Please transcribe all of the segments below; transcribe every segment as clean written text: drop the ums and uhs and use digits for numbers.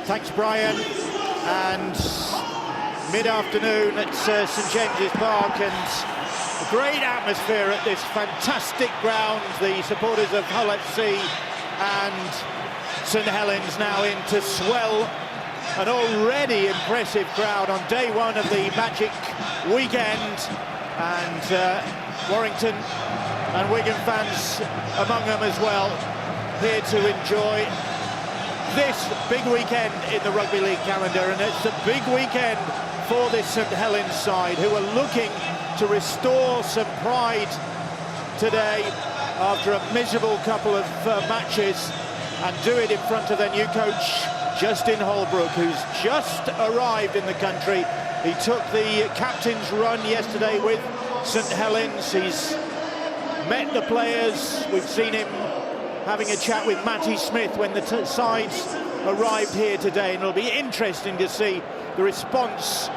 Thanks, Brian. And mid-afternoon at St James's Park, and a great atmosphere at this fantastic ground. The supporters of Hull FC and St Helens now in to swell an already impressive crowd on day one of the Magic weekend, and Warrington and Wigan fans among them as well, here to enjoy this big weekend in the Rugby League calendar. And it's a big weekend for this St Helens side, who are looking to restore some pride today after a miserable couple of matches, and do it in front of their new coach Justin Holbrook, who's just arrived in the country. He took the captain's run yesterday with St Helens. He's met the players. We've seen him having a chat with Matty Smith when the sides arrived here today, and it'll be interesting to see the response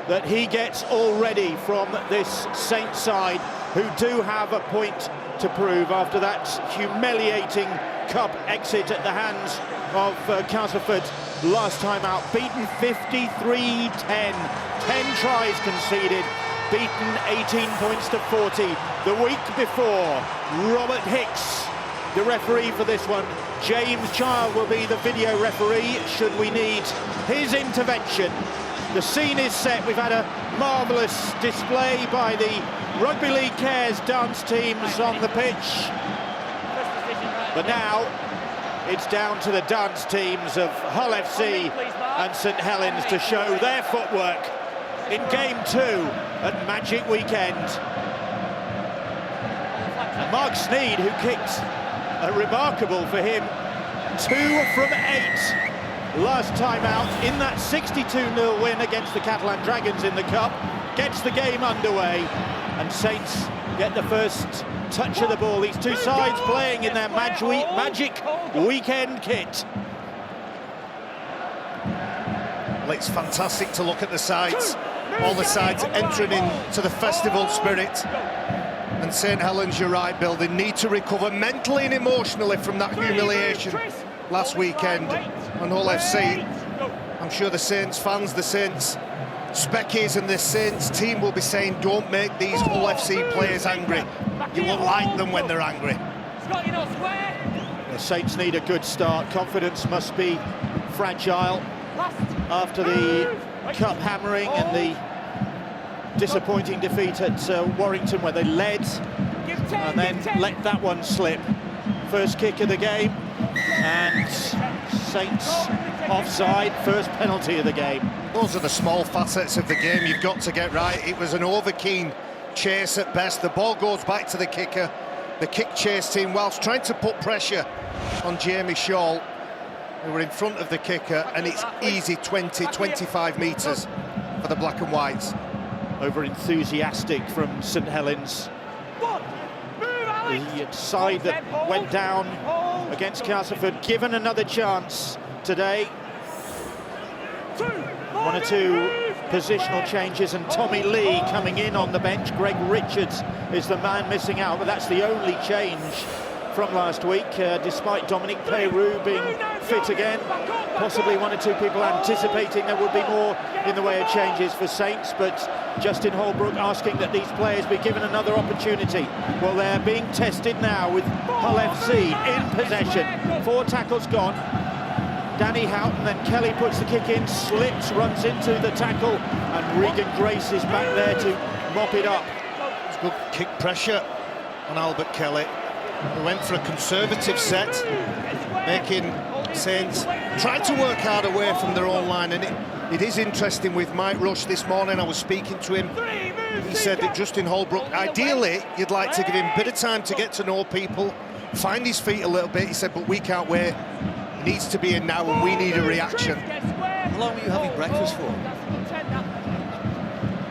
that he gets already from this Saints side, who do have a point to prove after that humiliating cup exit at the hands of Castleford last time out. Beaten 53-10, 10 tries conceded, beaten 18 points to 40. The week before, Robert Hicks, the referee for this one. James Child will be the video referee should we need his intervention. The scene is set. We've had a marvellous display by the Rugby League Cares dance teams on the pitch, but now it's down to the dance teams of Hull FC and St Helens to show their footwork in Game 2 at Magic Weekend. And Mark Sneed, who kicked remarkable for him, 2 from 8 last time out in that 62-0 win against the Catalan Dragons in the Cup, gets the game underway, and Saints get the first touch of the ball. These two sides playing in their Magic Weekend kit. Well, it's fantastic to look at the sides, all the sides entering into the festival spirit. And St Helens, you're right, Bill, they need to recover mentally and emotionally from that humiliation last weekend on Hull FC. I'm sure the Saints fans, the Saints Speckies and the Saints team will be saying, don't make these Hull FC players angry. You won't like them when they're angry. The Saints need a good start. Confidence must be fragile after the cup hammering and the disappointing defeat at Warrington, where they led and then let that one slip. First kick of the game, and Saints offside, first penalty of the game. Those are the small facets of the game you've got to get right. It was an over-keen chase at best. The ball goes back to the kicker. The kick chase team, whilst trying to put pressure on Jamie Shaw, who were in front of the kicker, and it's easy 20-25 metres for the black and whites. Over enthusiastic from St Helens. The side that went down against Castleford, given another chance today. 1 or 2 positional changes, and Tommy Lee coming in on the bench. Greg Richards is the man missing out, but that's the only change from last week, despite Dominic Peyrou being fit again. Possibly 1 or 2 people anticipating there would be more in the way of changes for Saints, but Justin Holbrook asking that these players be given another opportunity. Well, they're being tested now with Hull FC in possession. 4 tackles gone. Danny Houghton, then Kelly puts the kick in, slips, runs into the tackle, and Regan Grace is back there to mop it up. It's good kick pressure on Albert Kelly. He went for a conservative set, making Saints try to work hard away from their own line. And it is interesting with Mike Rush this morning. I was speaking to him. He said that Justin Holbrook, ideally, you'd like to give him a bit of time to get to know people, find his feet a little bit. He said, but we can't wait. He needs to be in now, and we need a reaction. How long were you having breakfast for?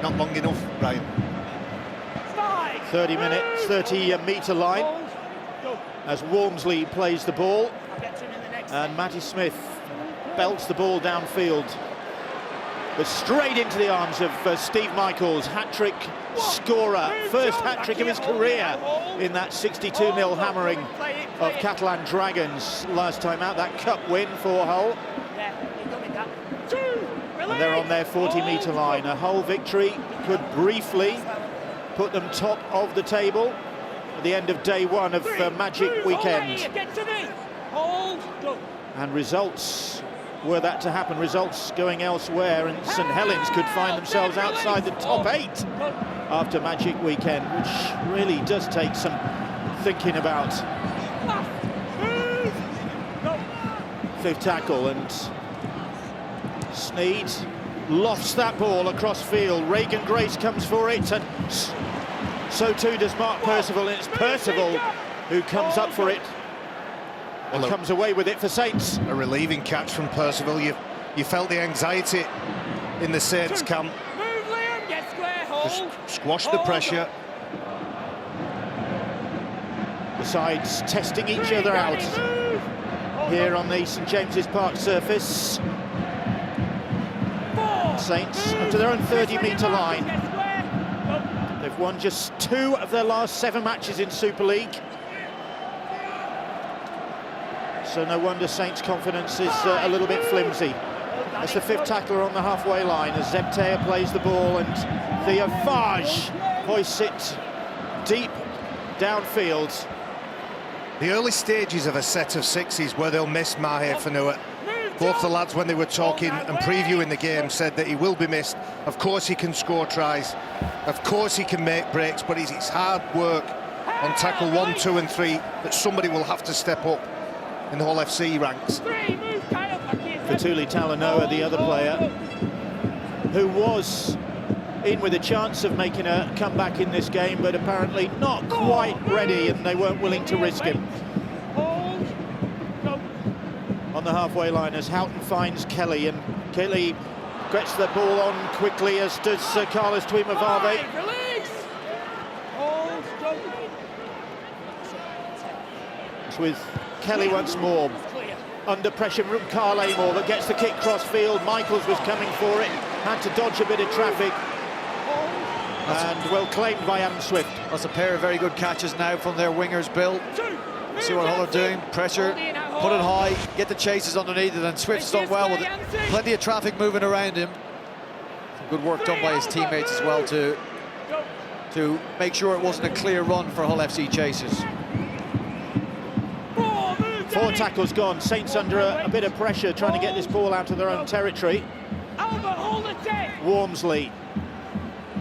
Not long enough, Brian. 30 minutes, 30-metre line, as Walmsley plays the ball, and Matty Smith belts the ball downfield, but straight into the arms of Steve Michaels, hat-trick scorer, first hat-trick of his career in that 62-0 hammering of Catalan Dragons last time out, that cup win for Hull. And they're on their 40-metre line. A Hull victory could briefly put them top of the table at the end of day one of Magic Weekend. And results, were that to happen, results going elsewhere, and St Helens could find themselves outside the top 8 after Magic Weekend, which really does take some thinking about. Fifth tackle, and Sneed lofts that ball across field. Regan Grace comes for it, and so too does Mark Percival, and it's Percival who comes up for it and comes away with it for Saints. A relieving catch from Percival. You felt the anxiety in the Saints camp. Just squash the pressure. The sides testing each other out here on the St James's Park surface. Saints up to their own 30-metre line. They've won just 2 of their last 7 matches in Super League. So no wonder Saints' confidence is a little bit flimsy. That's the 5th tackler on the halfway line as Zebtea plays the ball, and Theofage hoists it deep downfield. The early stages of a set of sixes where they'll miss Maher Fanua. Both the lads, when they were talking and previewing the game, said that he will be missed. Of course he can score tries, of course he can make breaks, but it's hard work on tackle 1, 2 and 3 that somebody will have to step up in the Hull FC ranks. Fetuli Talanoa, the other player, who was in with a chance of making a comeback in this game, but apparently not quite ready, and they weren't willing to risk him. On the halfway line as Houghton finds Kelly, and Kelly gets the ball on quickly, as does Carlos Tuimavave. It's with Kelly once more. Under pressure from Carl Amor, but gets the kick cross field. Michaels was coming for it, had to dodge a bit of traffic. And well claimed by Adam Swift. That's a pair of very good catches now from their wingers, Bill. See what Hull are doing, pressure, put it high, get the chases underneath it, and Swift's done well with it. Plenty of traffic moving around him. Some good work done by his teammates as well to make sure it wasn't a clear run for Hull FC chasers. 4 tackles gone. Saints under a bit of pressure trying to get this ball out of their own territory. Wormsley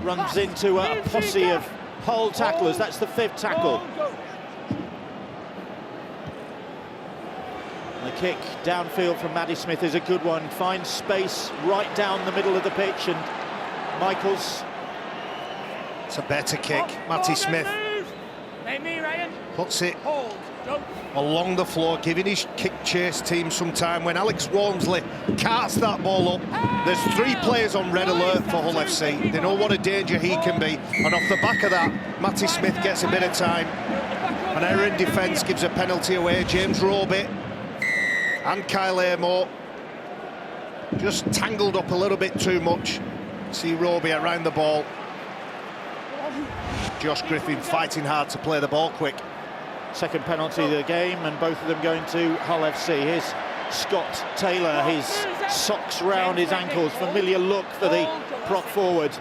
runs into a posse of Hull tacklers. That's the 5th tackle. The kick downfield from Maddie Smith is a good one. Finds space right down the middle of the pitch, and Michaels. It's a better kick. Matty Smith puts it along the floor, giving his kick chase team some time. When Alex Wormsley carts that ball up, there's 3 players on red alert for Hull FC. They know what a danger he can be, and off the back of that, Matty Smith gets a bit of time. An error in defence gives a penalty away. James Roby and Kyle Amor just tangled up a little bit too much. See Roby around the ball. Josh Griffin fighting hard to play the ball quick. Second penalty of the game, and both of them going to Hull FC. Here's Scott Taylor, his socks round his ankles. Familiar look for the prop forward.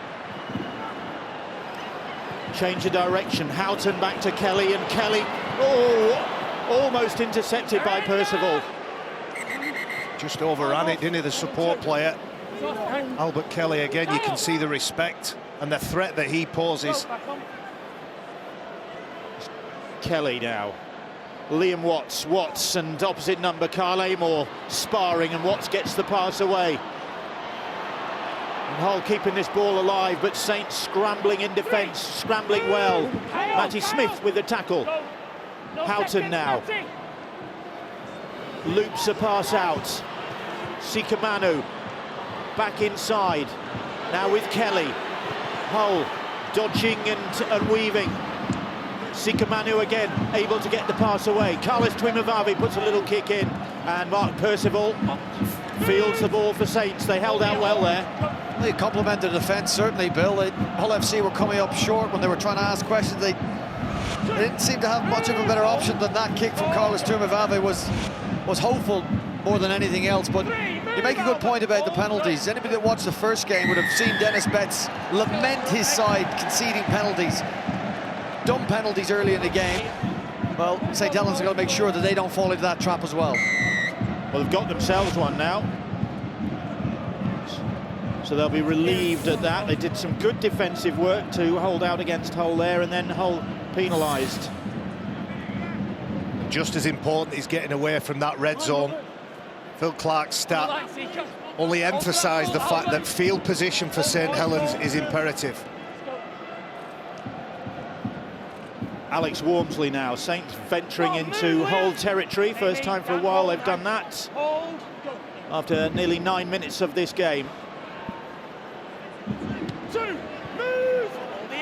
Change of direction. Houghton back to Kelly, and Kelly, almost intercepted by Percival. Just overran it, didn't he, the support player. Albert Kelly, again, you can see the respect and the threat that he poses. Kelly now. Liam Watts, and opposite number, Carl Amor sparring, and Watts gets the pass away. And Hull keeping this ball alive, but Saints scrambling in defence, scrambling well. Matty Smith with the tackle. Houghton now. Loops a pass out. Sikamanu back inside. Now with Kelly. Hull dodging and weaving. Sikamanu again, able to get the pass away. Carlos Tuimavave puts a little kick in, and Mark Percival fields the ball for Saints. They held out well there. They complimented the defence, certainly, Bill. Hull FC were coming up short when they were trying to ask questions. They They didn't seem to have much of a better option than that kick from Carlos Turmavave was hopeful more than anything else. But you make a good point about the penalties. Anybody that watched the first game would have seen Dennis Betts lament his side conceding penalties, dumb penalties early in the game. Well, St Helens are going to make sure that they don't fall into that trap as well. Well, they've got themselves one now, so they'll be relieved at that. They did some good defensive work to hold out against Hull there, and then Hull penalised. Just as important is getting away from that red zone. Phil Clark's stat only emphasised the fact that field position for St Helens is imperative. Alex Walmsley now, Saints venturing into Hull territory. First time for a while they've done that after nearly 9 minutes of this game.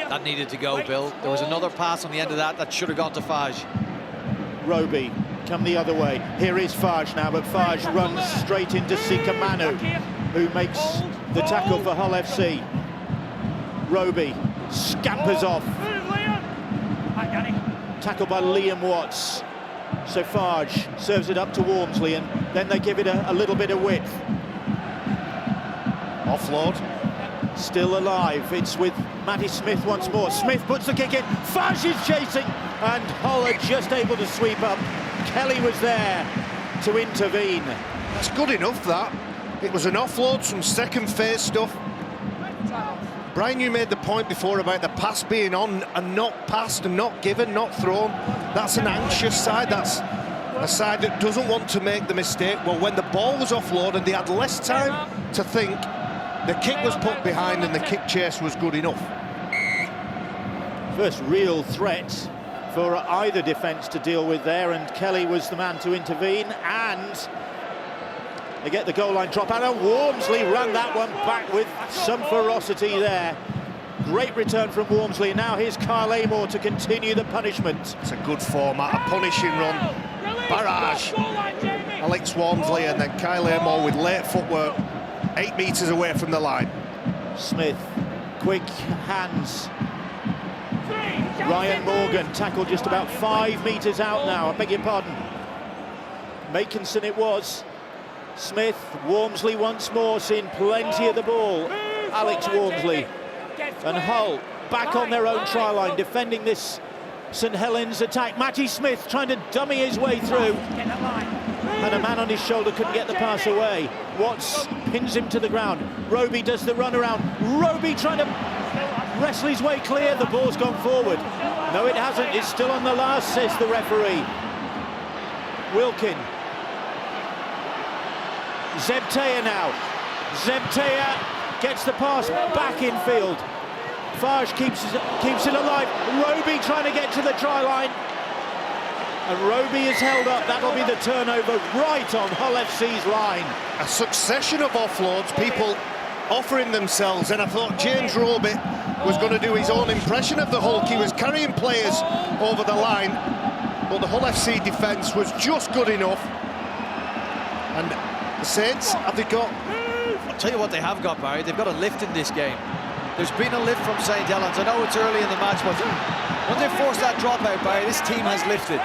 That needed to go, Bill. There was another pass on the end of that should have gone to Fage. Roby come the other way. Here is Fage now, but Fage runs straight into Sika Manu, who makes the tackle for Hull FC. Roby scampers off. Tackled by Liam Watts. So Fage serves it up to Walmsley, and then they give it a little bit of width. Offload. Still alive. It's with Matty Smith once more. Smith puts the kick in. Fage is chasing, and Hull are just able to sweep up. Kelly was there to intervene. That's good enough, that. It was an offload, some second phase stuff. Brian, you made the point before about the pass being on and not passed and not given, not thrown. That's an anxious side. That's a side that doesn't want to make the mistake. Well, when the ball was offloaded, they had less time to think. The kick was put behind and the kick chase was good enough. First real threat for either defence to deal with there, and Kelly was the man to intervene, and they get the goal line drop out, and Walmsley ran that one back with some ferocity there. Great return from Walmsley. Now here's Kyle Amor to continue the punishment. It's a good format, a punishing run. Barrage. Alex Walmsley and then Kyle Amor with late footwork, 8 metres away from the line. Smith, quick hands. Ryan Morgan tackled just about 5 metres out now. I beg your pardon. Makinson it was. Smith, Walmsley once more, seeing plenty of the ball. Alex Walmsley and Hull back on their own try line, defending this St Helens attack. Matty Smith trying to dummy his way through, and a man on his shoulder couldn't get the pass away. Watts pins him to the ground. Roby does the run around. Roby trying to wrestle his way clear. The ball's gone forward. No, it hasn't. It's still on the last, says the referee. Wilkin. Zebtea now. Zebtea gets the pass back in field. Fage keeps it alive. Roby trying to get to the try line. And Roby is held up. That'll be the turnover right on Hull FC's line. A succession of offloads, people offering themselves, and I thought James Roby was going to do his own impression of the Hulk. He was carrying players over the line, but the Hull FC defence was just good enough. And the Saints, have they got... I'll tell you what they have got, Barry. They've got a lift in this game. There's been a lift from St Helens. I know it's early in the match, but when they force that dropout, Barry, this team has lifted.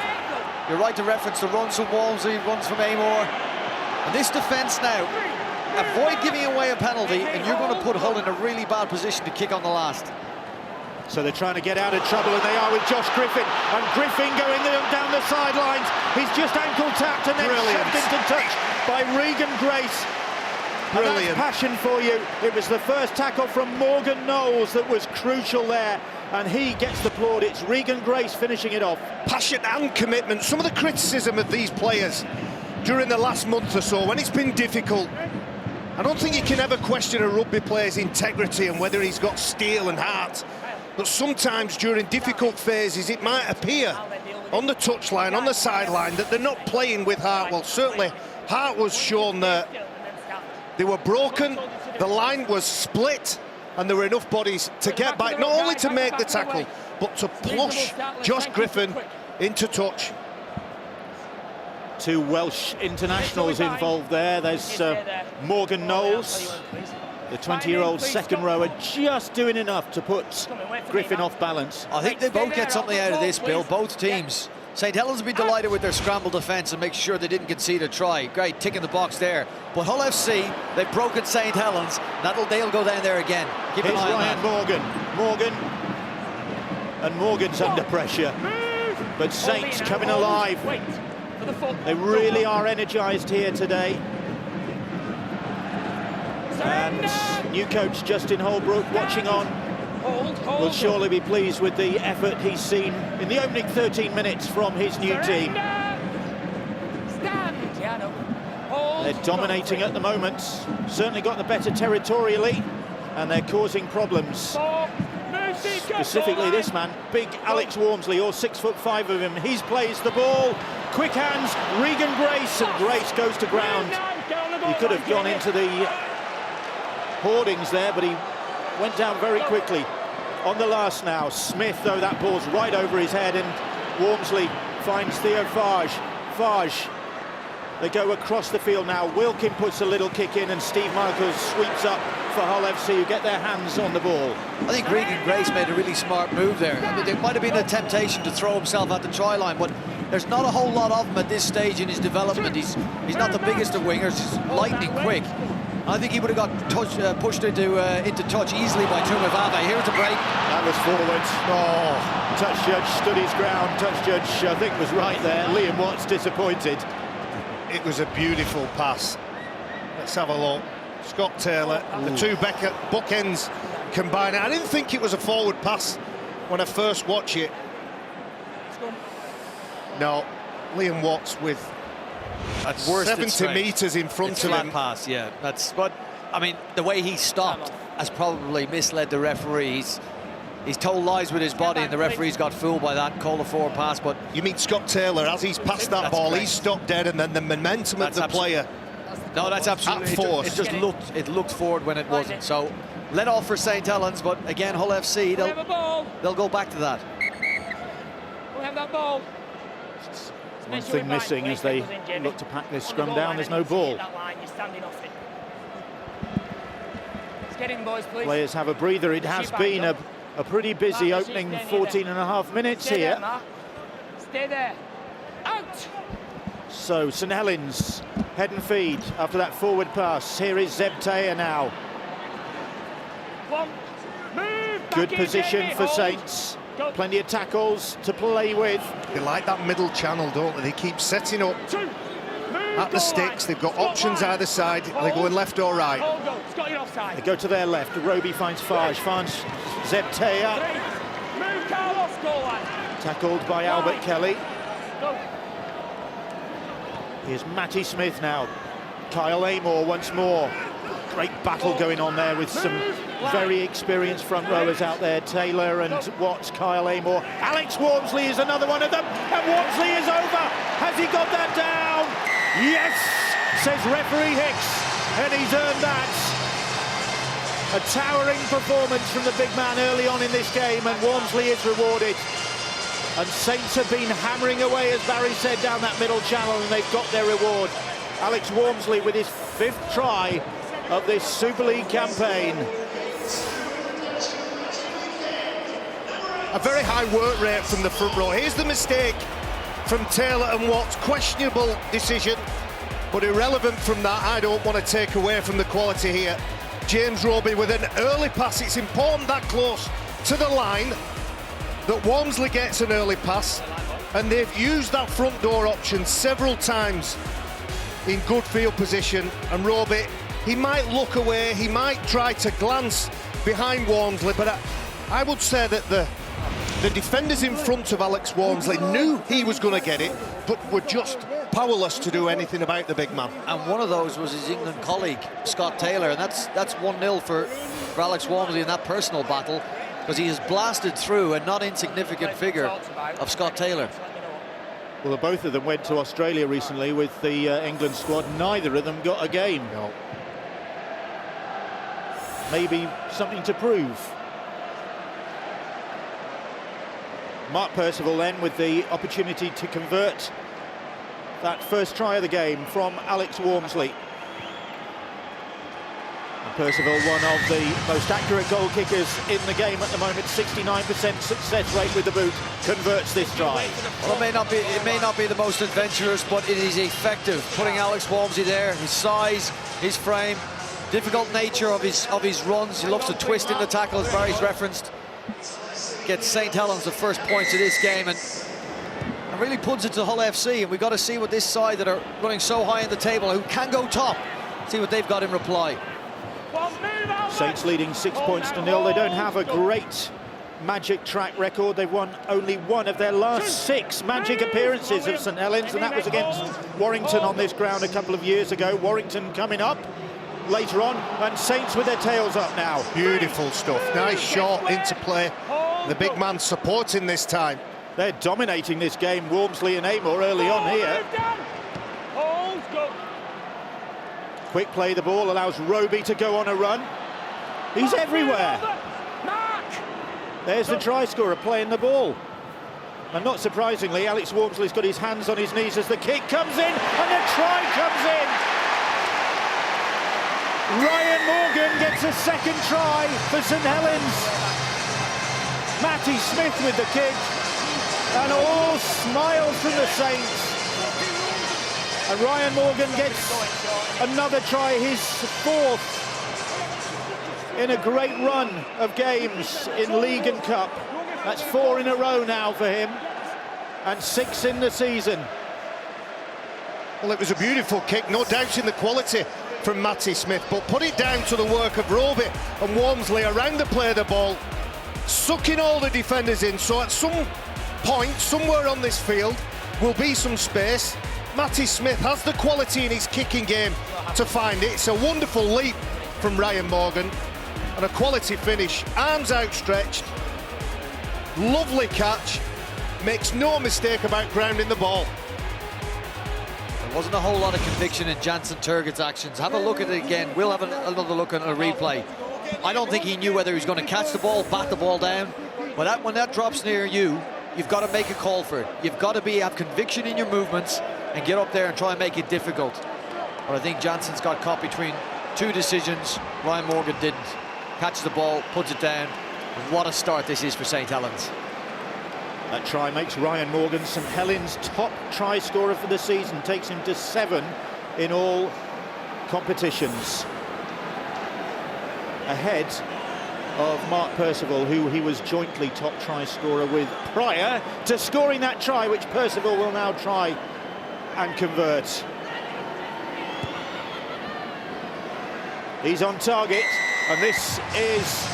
You're right to reference the runs from Walmsley, runs from Amor. And this defence now, avoid giving away a penalty, and you're going to put Hull in a really bad position to kick on the last. So they're trying to get out of trouble, and they are with Josh Griffin. And Griffin going down the sidelines. He's just ankle tapped and then shoved into touch by Regan Grace. And that's passion for you. It was the first tackle from Morgan Knowles that was crucial there, and he gets the plaudits. Regan Grace finishing it off. Passion and commitment. Some of the criticism of these players during the last month or so, when it's been difficult, I don't think you can ever question a rugby player's integrity and whether he's got steel and heart. But sometimes during difficult phases, it might appear on the touchline, on the sideline, that they're not playing with heart. Well, certainly, heart was shown that they were broken, the line was split, and there were enough bodies to get back, not only to make the tackle, but to push Josh Griffin into touch. 2 Welsh internationals involved there. There's Morgan Knowles The 20-year-old second rower just doing enough to put Griffin off balance. I think they both get something out of this, Bill, both teams. St Helens will be delighted with their scramble defence and make sure they didn't concede a try. Great, tick in the box there. But Hull FC, they've broken St Helens. They'll go down there again. Keep an eye on that. Morgan. And Morgan's under pressure. But Saints coming alive. They really are energised here today. And new coach Justin Holbrook watching on will surely be pleased with the effort he's seen in the opening 13 minutes from his new team. They're dominating at the moment, certainly got the better territorially, and they're causing problems. Specifically this man, big Alex Walmsley, all 6'5" of him. He plays the ball, quick hands, Regan Grace, and Grace goes to ground. He could have gone into the hoardings there, but he went down very quickly. On the last now, Smith, though, that ball's right over his head, and Walmsley finds Theo Fage. Fage, they go across the field now. Wilkin puts a little kick in, and Steve Michaels sweeps up for Hull FC, who get their hands on the ball. I think Regan Grace made a really smart move there. I mean, there might have been a temptation to throw himself at the try line, but there's not a whole lot of him at this stage in his development. He's not the biggest of wingers, he's lightning quick. I think he would have got pushed into touch easily by Tumavave. Here's a break. That was forward. Oh, touch judge stood his ground. Touch judge, I think, was right there. Liam Watts disappointed. It was a beautiful pass. Let's have a look. Scott Taylor, the two bookends combined. I didn't think it was a forward pass when I first watched it. No, Liam Watts with at worst 70 metres in front of him. Pass, yeah. That's. But I mean, the way he stopped has probably misled the referee. He's told lies with his body, and the referee's got fooled by that. Call a forward pass, but you mean Scott Taylor, as he's passed that ball, he's stopped dead, and then the momentum of the player. No, that's absolutely force. It looked forward when it wasn't. So let off for St Helens, but again, Hull FC, they'll go back to that. We have that ball. One thing missing as they look to pack this scrum down. There's no ball. Players have a breather. It has been a pretty busy opening 14.5 minutes here. Stay there. Out. So St Helens head and feed after that forward pass. Here is Zeb Taylor now. Good position for Saints. Plenty of tackles to play with. They like that middle channel, don't they? They keep setting up at the sticks. They've got options either side. Are they going left or right? They go to their left. Roby finds Fage. Finds Zeb Taylor. Tackled by Albert Kelly. Here's Matty Smith now. Kyle Amor once more. Great battle going on there with some very experienced front rowers out there. Taylor and Watts, Kyle Amor. Alex Walmsley is another one of them. And Walmsley is over. Has he got that down? Yes, says referee Hicks. And he's earned that. A towering performance from the big man early on in this game, and Walmsley is rewarded. And Saints have been hammering away, as Barry said, down that middle channel, and they've got their reward. Alex Walmsley with his 5th try of this Super League campaign. A very high work rate from the front row. Here's the mistake from Taylor and Watts. Questionable decision, but irrelevant from that. I don't want to take away from the quality here. James Roby with an early pass. It's important that close to the line that Walmsley gets an early pass, and they've used that front door option several times in good field position. And Roby, he might look away, he might try to glance behind Walmsley, but I would say that the defenders in front of Alex Walmsley knew he was going to get it, but were just powerless to do anything about the big man. And one of those was his England colleague, Scott Taylor, and that's 1-0 for Alex Walmsley in that personal battle, because he has blasted through a not insignificant figure of Scott Taylor. Well, both of them went to Australia recently with the England squad. Neither of them got a game. No. Maybe something to prove. Mark Percival then with the opportunity to convert that first try of the game from Alex Walmsley. Percival, one of the most accurate goal kickers in the game at the moment, 69% success rate with the boot, converts this try. Well, it may not be the most adventurous, but it is effective. Putting Alex Walmsley there, his size, his frame, difficult nature of his runs. He loves to twist in the tackle, as Barry's referenced. Gets St. Helens the first points of this game and really puts it to Hull FC. And we've got to see what this side that are running so high in the table, who can go top, see what they've got in reply. Saints leading 6 points to 0. They don't have a great Magic track record. They've won only one of their last 6 Magic appearances of St Helens, and that was against Warrington on this ground a couple of years ago. Warrington coming up later on, and Saints with their tails up now. Beautiful stuff. Nice shot into play. The big man supporting this time. They're dominating this game, Walmsley and Amor early on here. Quick play, the ball allows Roby to go on a run. He's everywhere. There's the try scorer playing the ball. And not surprisingly, Alex Walmsley's got his hands on his knees as the kick comes in, and the try comes in. Ryan Morgan gets a second try for St Helens. Matty Smith with the kick, and all smiles from the Saints. And Ryan Morgan gets another try, his 4th in a great run of games in League and Cup. That's 4 in a row now for him, and 6 in the season. Well, it was a beautiful kick, no doubt in the quality from Matty Smith, but put it down to the work of Roby and Walmsley around the play of the ball, sucking all the defenders in, so at some point, somewhere on this field, will be some space. Matty Smith has the quality in his kicking game to find it. It's a wonderful leap from Ryan Morgan, and a quality finish, arms outstretched, lovely catch, makes no mistake about grounding the ball. There wasn't a whole lot of conviction in Jansen Turget's actions. Have a look at it again. We'll have another look at a replay. I don't think he knew whether he was going to catch the ball, bat the ball down. But when that drops near you, you've got to make a call for it. You've got to have conviction in your movements and get up there and try and make it difficult. But I think Jansen's got caught between 2 decisions. Ryan Morgan didn't. Catches the ball, puts it down. What a start this is for St Helens. That try makes Ryan Morgan St Helens' top try scorer for the season, takes him to 7 in all competitions. Ahead of Mark Percival, who he was jointly top try scorer with prior to scoring that try, which Percival will now try and convert. He's on target, and this is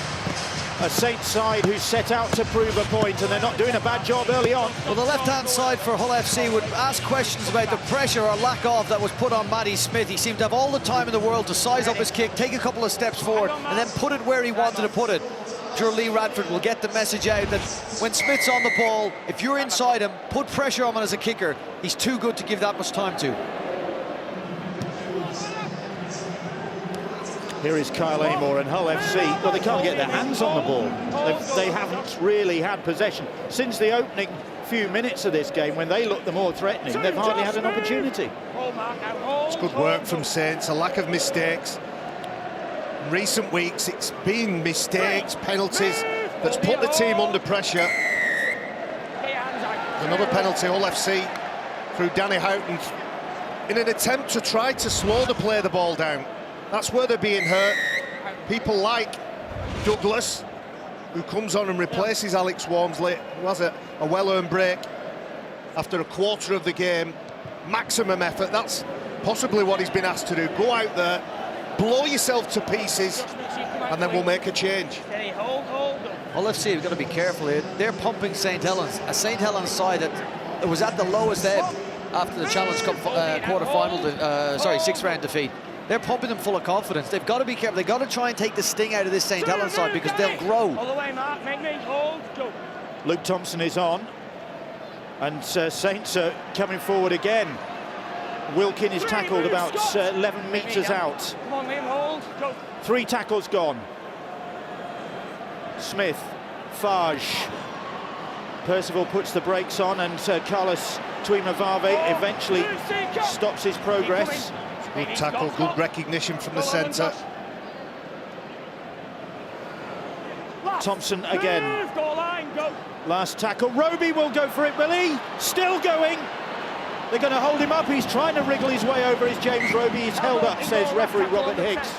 a Saints side who set out to prove a point, and they're not doing a bad job early on. Well, the left-hand side for Hull FC would ask questions about the pressure or lack of that was put on Matty Smith. He seemed to have all the time in the world to size up his kick, take a couple of steps forward, and then put it where he wanted to put it. Sure, Lee Radford will get the message out that when Smith's on the ball, if you're inside him, put pressure on him as a kicker. He's too good to give that much time to. Here is Kyle Amor and Hull FC. Well, they can't get their hands on the ball. They haven't really had possession. Since the opening few minutes of this game, when they looked the more threatening, they've hardly had an opportunity. It's good work from Saints, a lack of mistakes. In recent weeks, it's been mistakes, penalties, that's put the team under pressure. Another penalty, Hull FC, through Danny Houghton, in an attempt to try to slow the play of the ball down. That's where they're being hurt. People like Douglas, who comes on and replaces Alex Walmsley, who has a well-earned break after a quarter of the game. Maximum effort, that's possibly what he's been asked to do. Go out there, blow yourself to pieces, and then we'll make a change. Hull FC have got to be careful here. They're pumping St Helens, a St Helens side that was at the lowest ebb after the Challenge Cup quarter-final, sixth-round defeat. They're pumping them full of confidence. They've got to be careful. They've got to try and take the sting out of this St Helens side because they'll grow. Luke Thompson is on, and Saints are coming forward again. Wilkin is tackled about 11 metres out. 3 tackles gone. Smith, Fage. Percival puts the brakes on, and Carlos Tuimavave eventually stops his progress. Good tackle, good recognition from the centre. Thompson again. Move, goal line, go. Last tackle. Roby will go for it, will he? Still going. They're going to hold him up. He's trying to wriggle his way over. Is James Roby. He's held up, says referee Robert Higgs.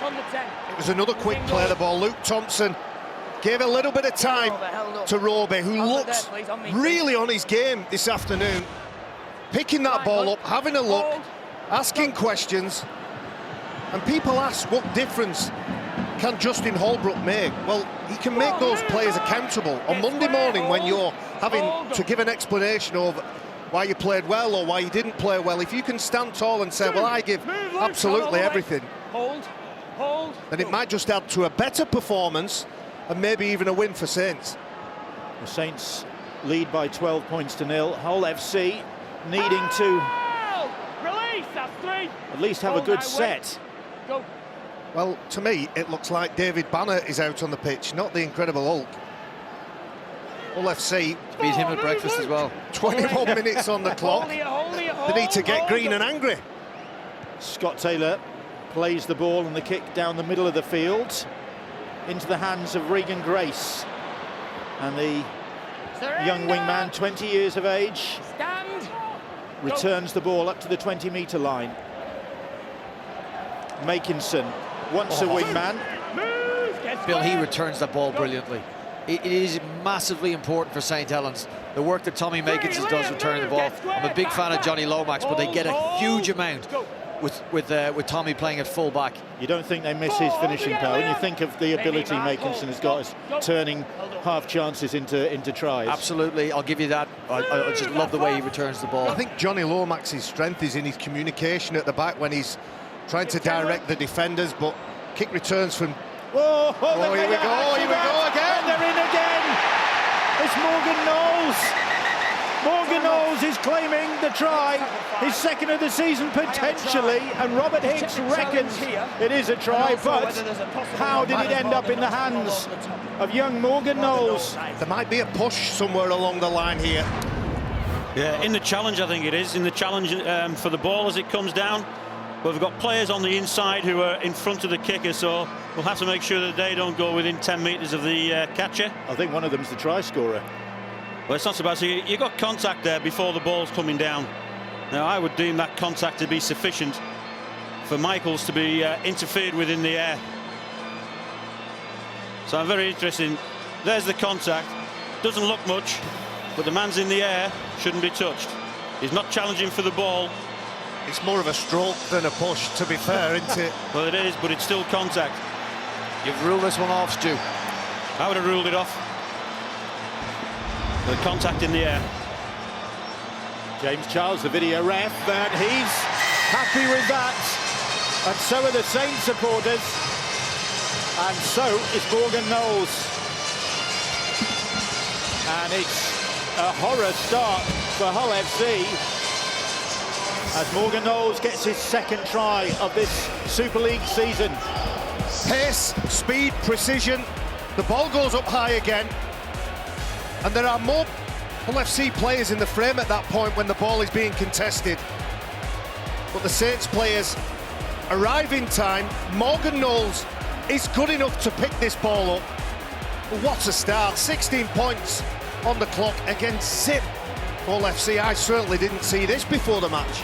On the 10. It was another quick play of the ball. Luke Thompson gave a little bit of time to Roby, who looks really on his game this afternoon. Picking that ball up, having a look, asking questions. And people ask, what difference can Justin Holbrook make? Well, he can make those players accountable. On Monday morning, when you're having to give an explanation of why you played well or why you didn't play well, if you can stand tall and say, well, I give absolutely everything, then it might just add to a better performance and maybe even a win for Saints. The Saints lead by 12 points to 0. Hull FC needing to Release, that's 3. at least have a good set. Go. Well, to me, it looks like David Banner is out on the pitch, not the Incredible Hulk. Hull FC Beat him at breakfast as well. 21 minutes on the clock. They need to get green and angry. Scott Taylor plays the ball and the kick down the middle of the field into the hands of Regan Grace. And the young wingman, 20 years of age, Stand. returns the ball up to the 20-metre line. Makinson, once a wingman. Bill, he returns that ball brilliantly. It is massively important for St Helens. The work that Tommy Makinson does returning the ball. I'm a big fan of Johnny Lomax, but they get a huge amount with Tommy playing at full back. You don't think they miss his finishing power, and you think of the ability Makinson has got as turning half chances into tries. Absolutely, I'll give you that. I just love the way he returns the ball. I think Johnny Lomax's strength is in his communication at the back when he's trying to direct the defenders, but kick returns from... Whoa, here we go again. And they're in again. It's Morgan Knowles. Morgan Knowles is claiming the try, his second of the season potentially, and Robert Higgs reckons it is a try, but how did it end up in the hands of young Morgan Knowles? There might be a push somewhere along the line here. Yeah, in the challenge, I think it is. In the challenge for the ball as it comes down. But we've got players on the inside who are in front of the kicker, so we'll have to make sure that they don't go within 10 metres of the catcher. I think one of them's the try scorer. Well, it's not so bad. So you got contact there before the ball's coming down. Now, I would deem that contact to be sufficient for Michaels to be interfered with in the air. So I'm very interested. There's the contact. Doesn't look much, but the man's in the air, shouldn't be touched. He's not challenging for the ball. It's more of a stroke than a push, to be fair, isn't it? Well, it is, but it's still contact. You've ruled this one off, Stu. I would have ruled it off. The contact in the air. James Charles, the video ref, and he's happy with that. And so are the Saints supporters. And so is Morgan Knowles. And it's a horror start for Hull FC, as Morgan Knowles gets his second try of this Super League season. Pace, speed, precision. The ball goes up high again. And there are more Hull FC players in the frame at that point when the ball is being contested. But the Saints players arrive in time. Morgan Knowles is good enough to pick this ball up. What a start. 16 points on the clock against zip. Hull FC, I certainly didn't see this before the match.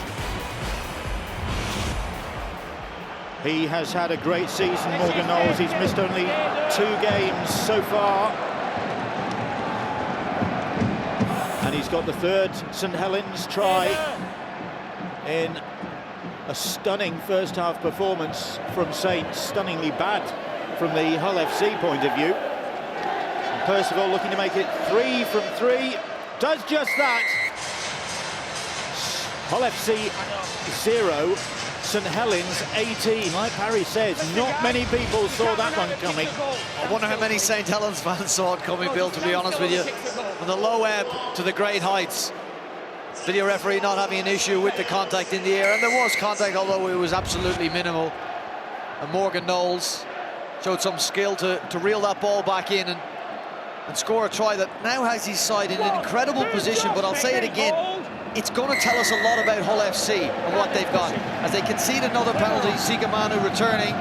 He has had a great season, Morgan Knowles. He's missed only 2 games so far. And he's got the third St Helens try in a stunning first-half performance from Saints. Stunningly bad from the Hull FC point of view. And Percival looking to make it 3 from 3. Does just that. Hull FC 0. St Helens 18. Like Parry says, not many people saw that one coming. I wonder how many St Helens fans saw it coming, Bill, to be honest with you. From the low ebb to the great heights. Video referee not having an issue with the contact in the air, and there was contact, although it was absolutely minimal. And Morgan Knowles showed some skill to reel that ball back in and score a try that now has his side in an incredible position. But I'll say it again, it's going to tell us a lot about Hull FC and what they've got. As they concede another penalty, Sigamanu returning,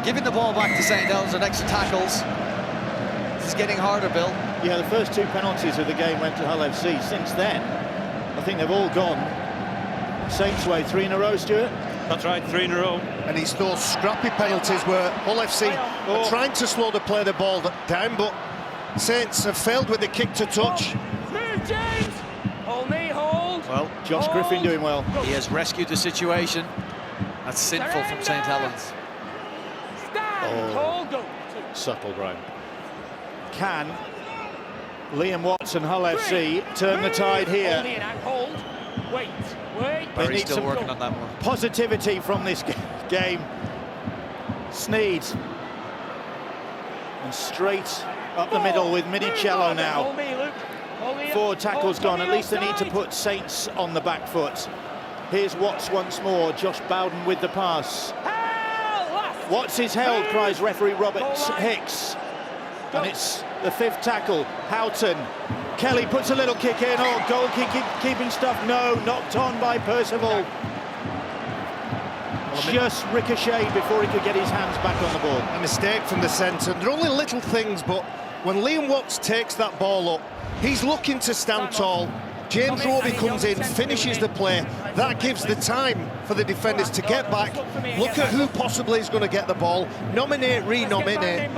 giving the ball back to St Helens, the next tackles. is getting harder, Bill. Yeah, the first 2 penalties of the game went to Hull FC. Since then, I think they've all gone Saints' way. 3 in a row, Stuart? That's right, 3 in a row. And it's those scrappy penalties where Hull FC are trying to slow the play the ball down, but Saints have failed with the kick to touch. Move, James! Hold me, hold! Well, Josh Griffin doing well. he has rescued the situation. That's sinful from St Helens. Stand, hold, go! Subtle, Graham. Can Liam Watson, Hull FC, turn the tide here? Hold in and hold. Wait. Barry's need still some working on that one. Positivity from this game. Sneed. And straight up the middle with Minicello now. Hold me, Luke. Hold me. 4 tackles gone. At least they need to offside. put Saints on the back foot. Here's Watts once more. Josh Bowden with the pass. Watts is held, cries referee Robert Hicks. And it's the 5th tackle. Houghton. Kelly puts a little kick in. Oh, goal keeping stuff. No, knocked on by Percival. Just ricocheted before he could get his hands back on the ball. A mistake from the centre. They're only little things, but when Liam Watts takes that ball up, he's looking to stand tall. James Roby comes in, finishes the play. That gives the time for the defenders to get back, look at who possibly is going to get the ball, nominate, re-nominate.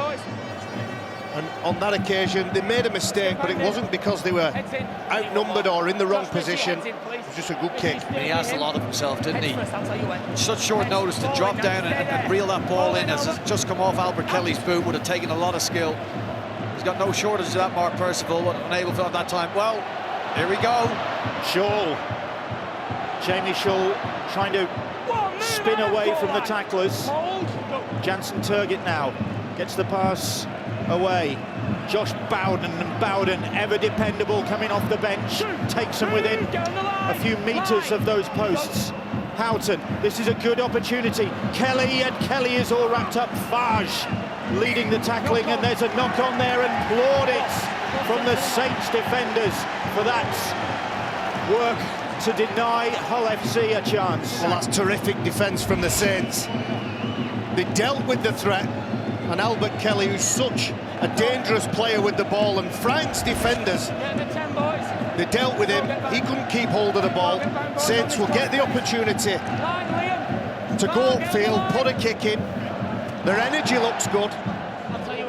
And on that occasion, they made a mistake, but it wasn't because they were outnumbered or in the wrong position. It was just a good kick. And he asked a lot of himself, didn't he? Such short notice to drop down and reel that ball in as it's just come off Albert Kelly's boot would have taken a lot of skill. He's got no shortage of that, Mark Percival, but unable to at that time. Well, here we go. Shaw. Jamie Shaw trying to spin away from the tacklers. Jansen Turgott now gets the pass away. Josh Bowden, and Bowden, ever dependable, coming off the bench, takes them within a few metres of those posts. Houghton, this is a good opportunity. Kelly, and Kelly is all wrapped up. Fage leading the tackling, and there's a knock on there, and plaudits from the Saints defenders for that work to deny Hull FC a chance. Well, that's terrific defence from the Saints. They dealt with the threat, and Albert Kelly, who's such a dangerous player with the ball, and Frank's defenders, they dealt with him. He couldn't keep hold of the ball. Saints will get the opportunity to go upfield, put a kick in. Their energy looks good.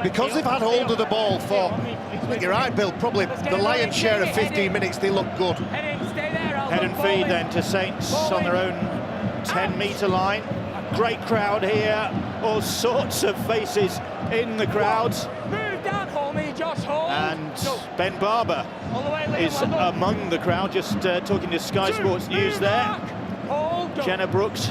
Because they've had hold of the ball for, I think you're right, Bill, probably the lion's share of 15 minutes, they look good. Head and feed then to Saints on their own 10-metre line. Great crowd here, all sorts of faces in the crowd. And Ben Barber is among the crowd, just talking to Sky Sports News there. Jenna Brooks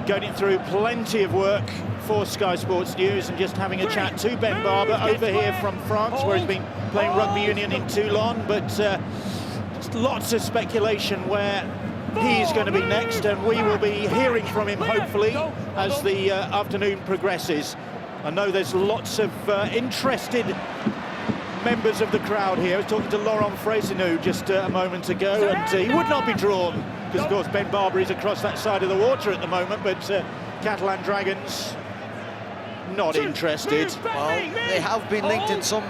going through plenty of work for Sky Sports News and just having a chat to Ben Barber over here from France, where he's been playing rugby union in Toulon, but just lots of speculation where he's going to be next, and we will be hearing from him hopefully as the afternoon progresses. I know there's lots of interested members of the crowd here. I was talking to Laurent Frasinou just a moment ago, and he would not be drawn because of course Ben Barber is across that side of the water at the moment, but Catalan Dragons not interested. Well, they have been linked in some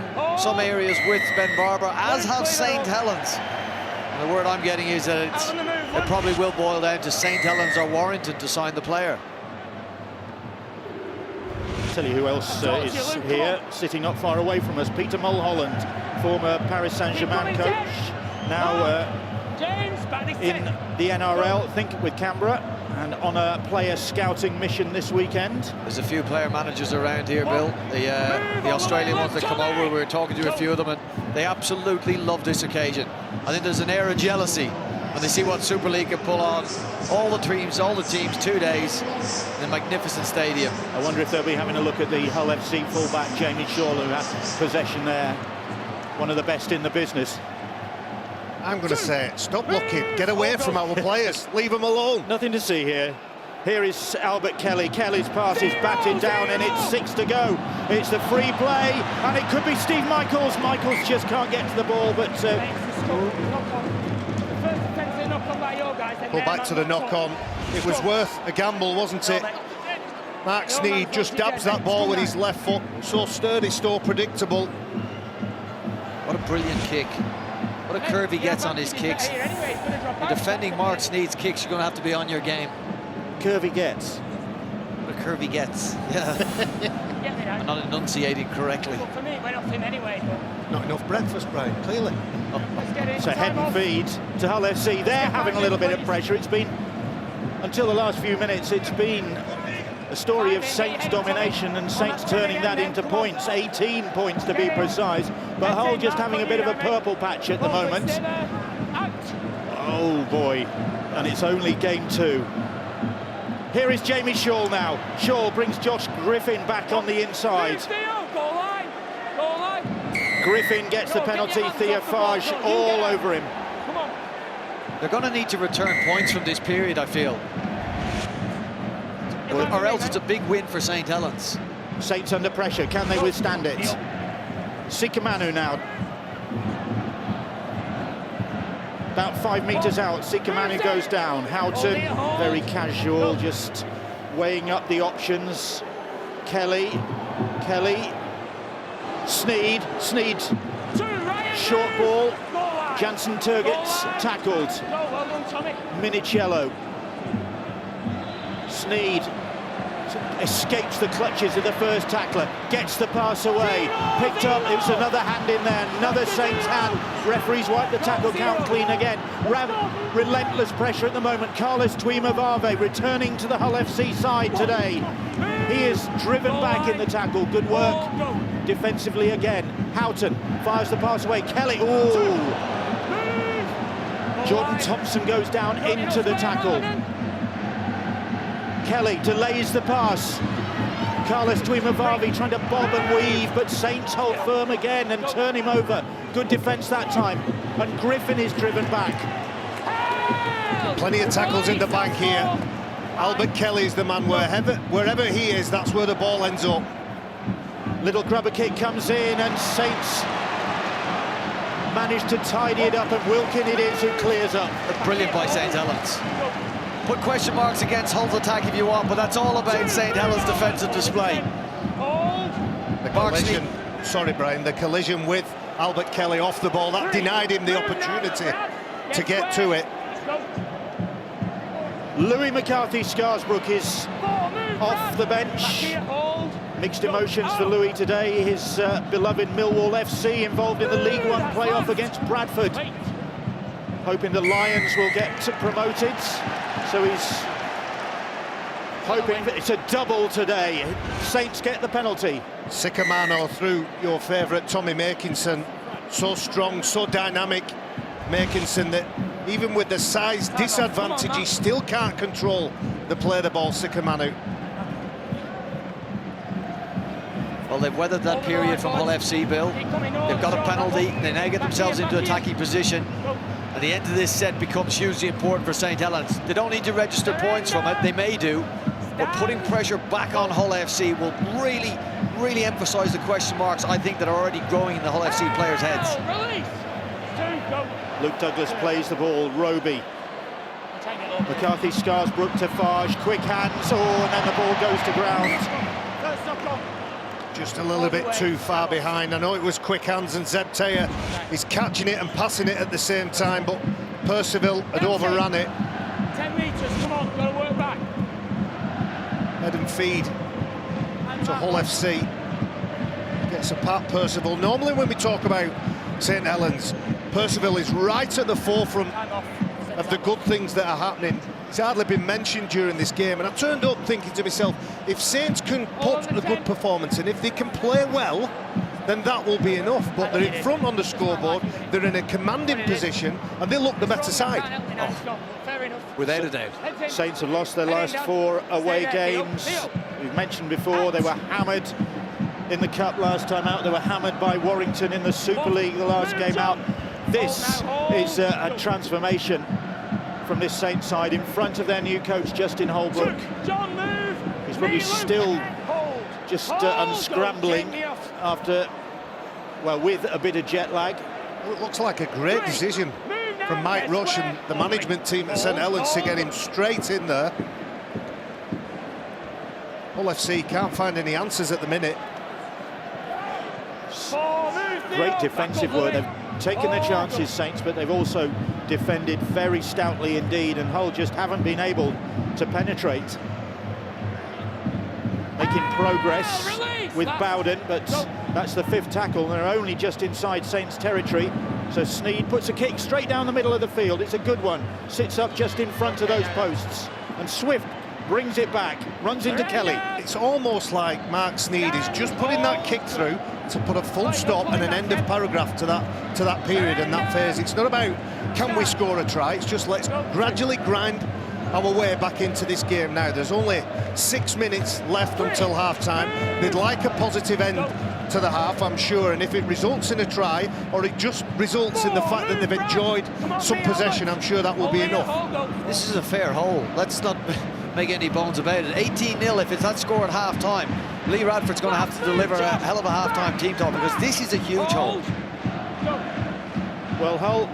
areas with Ben Barber, as have St Helens. And the word I'm getting is that it probably will boil down to St Helens or Warrington to sign the player. I'll tell you who else is here, sitting not far away from us. Peter Mulholland, former Paris Saint-Germain coach, now in the NRL, I think with Canberra, and on a player scouting mission this weekend. There's a few player managers around here, Bill. The Australian ones that come over, we were talking to a few of them, and they absolutely love this occasion. I think there's an air of jealousy when they see what Super League can pull on. All the teams, 2 days in a magnificent stadium. I wonder if they'll be having a look at the Hull FC fullback Jamie Shaw, who has possession there, one of the best in the business. I'm going to say, stop looking, get away from our players, leave them alone. Nothing to see here. Here is Albert Kelly. Kelly's pass is batted down, and it's 6 to go. It's the free play, and it could be Steve Michaels. Michaels just can't get to the ball, but Go back to the knock-on. It was worth a gamble, wasn't it? Mark Sneed just dabs that ball with his left foot. So sturdy, so predictable. What a brilliant kick. What a curve he gets on his kicks. The defending Marks needs kicks. You're going to have to be on your game. Curvy gets. What a curve he gets. Yeah. I'm not enunciating correctly. For me, it went off him anyway. Not enough breakfast, Brian, clearly. So head and feed to Hull FC. They're having a little bit of pressure. It's been, until the last few minutes, it's been a story of Saints domination and Saints turning that into points, 18 points to be precise. But Hull just having a bit of a purple patch at the moment. Oh boy, and it's only game 2. Here is Jamie Shaw now. Shaw brings Josh Griffin back on the inside. Griffin gets the penalty, Theophage all over him. They're going to need to return points from this period, I feel. Or else it's a big win for St Helens. Saints under pressure, can they withstand it? Sikamanu now. About 5 metres out, Sikamanu goes down. Houghton, very casual, just weighing up the options. Kelly, Sneed, short ball. Jansen Turgis tackled. Minicello. Sneed escapes the clutches of the first tackler, gets the pass away, picked up, it was another hand in there, another Saints hand. Referees wipe the tackle count clean again. Relentless pressure at the moment. Carlos Tuimavave returning to the Hull FC side today. He is driven back in the tackle. Good work defensively again. Houghton fires the pass away. Kelly, ooh! Jordan Thompson goes down into the tackle. Kelly delays the pass. Carlos Tuimavave trying to bob and weave, but Saints hold firm again and turn him over. Good defence that time. And Griffin is driven back. Plenty of tackles in the bank here. Albert Kelly's the man wherever he is, that's where the ball ends up. Little grubber kick comes in and Saints managed to tidy it up, and Wilkin it is who clears up. Brilliant by St Helens. Put question marks against Hull's attack if you want, but that's all about St Helens' defensive display. The collision, sorry Brian, the collision with Albert Kelly off the ball, that denied him the opportunity to get to it. Louis McCarthy-Scarsbrook is off the bench. Mixed emotions for Louis today. His beloved Millwall FC involved in the League One playoff against Bradford. Hoping the Lions will get promoted. So he's hoping that it's a double today. Saints get the penalty. Sikamanu through your favourite Tommy Makinson. So strong, so dynamic. Makinson that even with the size disadvantage, he still can't control the play of the ball, Sikamanu. Well, they've weathered that period from Hull FC, Bill. They've got a penalty. They now get themselves into attacking position. And the end of this set becomes hugely important for St Helens. They don't need to register points from it. They may do. But putting pressure back on Hull FC will really emphasise the question marks, I think, that are already growing in the Hull FC players' heads. Luke Douglas plays the ball. Roby. McCarthy-Scarsbrook to Fage. Quick hands. Oh, and then the ball goes to ground. Just a little bit too far behind. I know it was quick hands and Zeb Taylor is catching it and passing it at the same time, but Percival had overrun it. 10 metres, come on, got to work back. Head and feed to Hull FC. Gets a Pat Percival. Normally when we talk about St Helens, Percival is right at the forefront of the good things that are happening. It's hardly been mentioned during this game, and I turned up thinking to myself, if Saints can put a good performance in, if they can play well, then that will be enough. But they're in front on the scoreboard, they're in a commanding position, and they look the better side. Without a doubt. Saints have lost their last 4 away games. We've mentioned before they were hammered in the Cup last time out. They were hammered by Warrington in the Super League the last game out. This is a transformation from this Saints side in front of their new coach Justin Holbrook. He's probably still just unscrambling after, well, with a bit of jet lag. Well, it looks like a great decision from Mike Rush and the management team at St Helens to get him straight in there. Hull FC can't find any answers at the minute. Great defensive work. They've taken their chances, Saints, but they've also defended very stoutly indeed, and Hull just haven't been able to penetrate. Making progress with Bowden, but that's the 5th tackle. They're only just inside Saints territory. So Sneed puts a kick straight down the middle of the field. It's a good one. Sits up just in front of those posts. And Swift brings it back, runs into Kelly. It's almost like Mark Sneed is just putting that kick through to put a full stop and an end of paragraph to that period and that phase. It's not about can we score a try, it's just let's gradually grind our way back into this game now. There's only 6 minutes left until half-time. They'd like a positive end to the half, I'm sure, and if it results in a try or it just results in the fact that they've enjoyed some possession, I'm sure that will be enough. This is a fair hole. Let's not make any bones about it. 18-0 if it's that score at half-time. Lee Radford's going to have to deliver a hell of a half-time team talk, because this is a huge hole. Well, Hull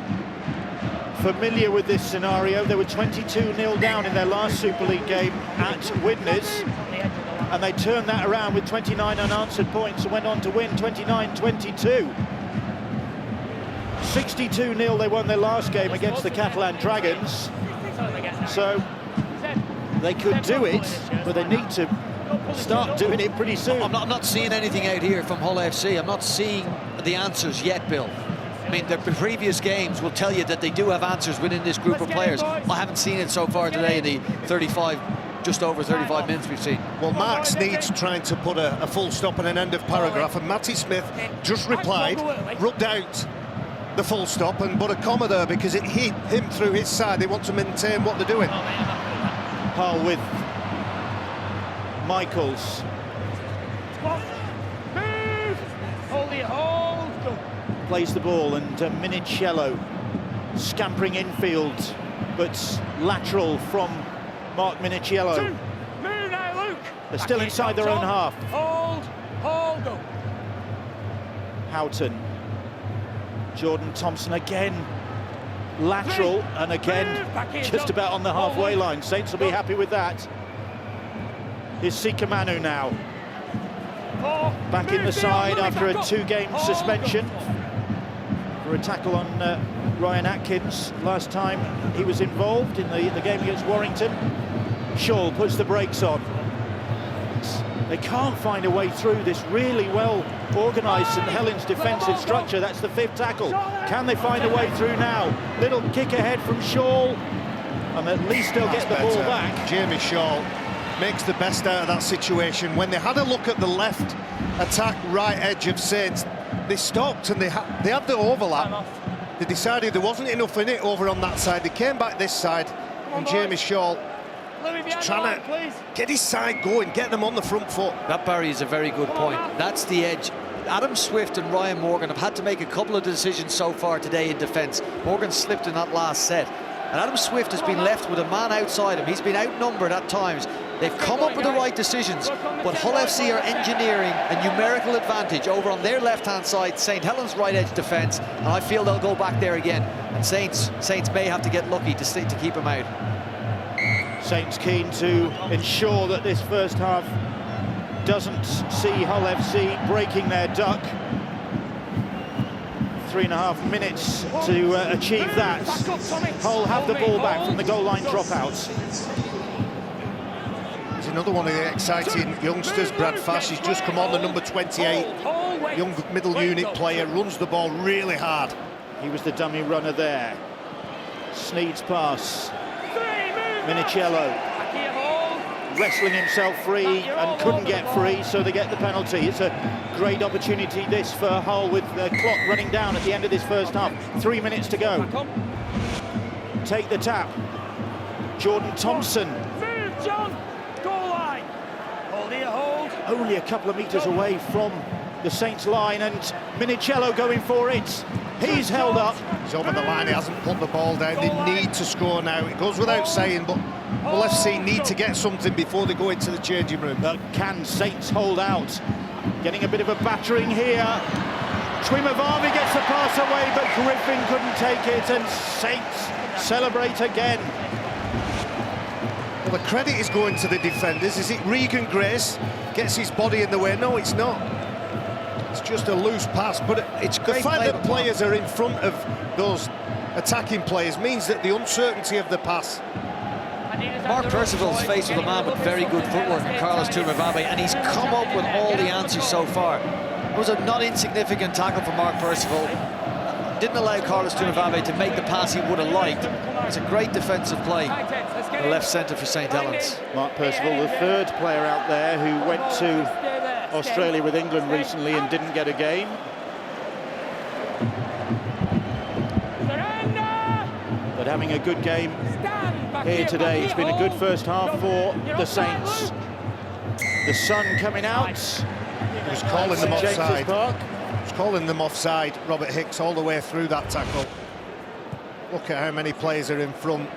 familiar with this scenario. They were 22-0 down in their last Super League game at Widnes, and they turned that around with 29 unanswered points and went on to win 29-22. 62-0 they won their last game against the Catalan Dragons, so they could do it, but they need to start doing it pretty soon. I'm not seeing anything out here from Hull FC. I'm not seeing the answers yet, Bill. I mean, the previous games will tell you that they do have answers within this group of players. I haven't seen it so far today in the just over 35 minutes we've seen. Well, Mark Sneed's trying to put a full stop and an end of paragraph, and Matty Smith just replied, rubbed out the full stop and put a comma there because it hit him through his side. They want to maintain what they're doing. Hull with Michaels. Plays the ball, and Minichiello scampering infield, but lateral from Mark Minichiello. They're still inside their own half. Hold, go. Houghton. Jordan Thompson again. Lateral, and again just about on the halfway line. Saints will be happy with that. Here's Sika Manu now. Back in the side after a 2-game suspension for a tackle on Ryan Atkins last time he was involved in the game against Warrington. Shaw puts the brakes on. They can't find a way through this really well organised St Helens defensive structure. That's the 5th tackle. Can they find a way through now? Little kick ahead from Shaw, and at least they'll get the ball back. Jamie Shaw makes the best out of that situation. When they had a look at the left attack right edge of Saints, they stopped and they had the overlap. They decided there wasn't enough in it over on that side. They came back this side, and Jamie Shaw trying to get his side going, get them on the front foot. That, Barry, is a very good point. That's the edge. Adam Swift and Ryan Morgan have had to make a couple of decisions so far today in defence. Morgan slipped in that last set, and Adam Swift has been left with a man outside him. He's been outnumbered at times. They've come up with the right decisions, but Hull FC are engineering a numerical advantage over on their left-hand side, St Helens right edge defence, and I feel they'll go back there again. And Saints may have to get lucky to keep him out. Saints keen to ensure that this first half doesn't see Hull FC breaking their duck. 3.5 minutes to achieve that. Hull have the ball back from the goal line dropouts. There's another one of the exciting youngsters, Brad Fash. He's just come on, the number 28, young middle unit player, runs the ball really hard. He was the dummy runner there. Sneed's pass. Minichiello wrestling himself free and couldn't get free, so they get the penalty. It's a great opportunity this for Hull, with the clock running down at the end of this first half. 3 minutes to go. Take the tap. Jordan Thompson. Only a couple of metres away from the Saints line, and Minichiello going for it. He's held up. He's over the line, he hasn't put the ball down. They need to score now. It goes without saying, but Hull FC need to get something before they go into the changing room. But can Saints hold out? Getting a bit of a battering here. Twimavami gets the pass away, but Griffin couldn't take it, and Saints celebrate again. Well, the credit is going to the defenders. Is it Regan Grace gets his body in the way? No, it's not. It's just a loose pass, but It's the great fact play that by players are in front of those attacking players means that the uncertainty of the pass. Mark Percival's faced with a man with very good footwork, Carlos Tumavabe, and he's come up with all the answers so far. It was a not insignificant tackle from Mark Percival. Didn't allow Carlos Tumavabe to make the pass he would have liked. It's a great defensive play. The left centre for St Helens. Mark Percival, the third player out there who went to Australia with England recently and didn't get a game. But having a good game here today. It's been a good first half for the Saints. The sun coming out. He was calling them St. James's offside. Park. He was calling them offside, Robert Hicks, all the way through that tackle. Look at how many players are in front.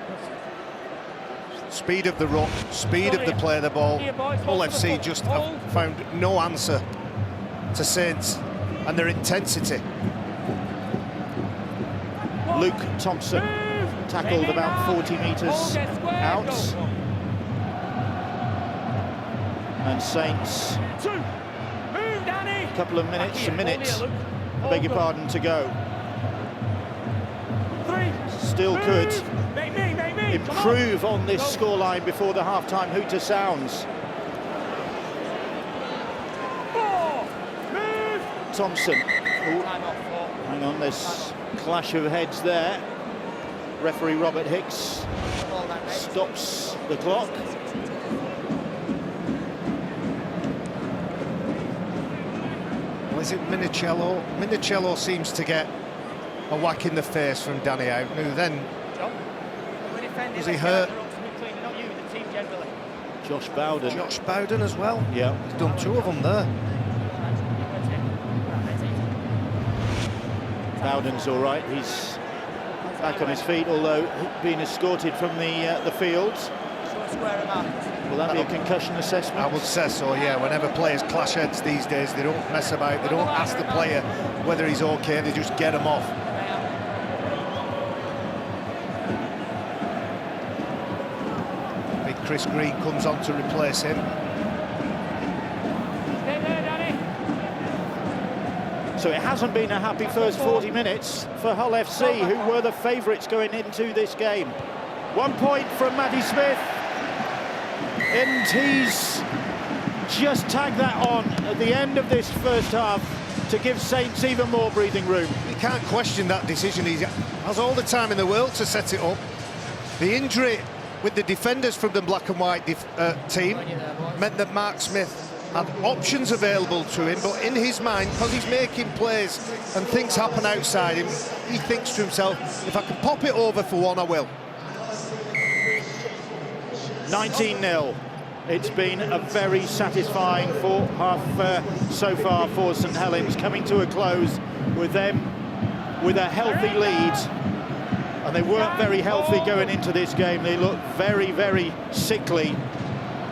Speed of the ruck, speed of the play of the ball. Hull FC just have found no answer to Saints and their intensity. Luke Thompson tackled about 40 metres out. And Saints, a couple of minutes, a minute, I beg your pardon, to go. Still could improve on this scoreline before the half-time hooter sounds. Thompson. Ooh. Hang on, there's clash of heads there. Referee Robert Hicks stops the clock. Well, is it Minicello? Minicello seems to get a whack in the face from Danny out. Who then was he hurt? Josh Bowden. Josh Bowden as well. Yeah. He's done two of them there. Bowden's all right. He's back on his feet, although being escorted from the field. Will that be a concussion assessment? I would say so, yeah. Whenever players clash heads these days, they don't mess about. They don't ask the player whether he's okay. They just get him off. Big Chris Green comes on to replace him. So it hasn't been a happy first 40 minutes for Hull FC, who were the favourites going into this game. 1 point from Matty Smith, and he's just tagged that on at the end of this first half to give Saints even more breathing room. You can't question that decision. He has all the time in the world to set it up. The injury with the defenders from the black and white team meant that Mark Smith had options available to him, but in his mind, because he's making plays and things happen outside him, he thinks to himself, if I can pop it over for one, I will. 19-0. It's been a very satisfying half so far for St Helens, coming to a close with them with a healthy lead. And they weren't very healthy going into this game. They looked very, very sickly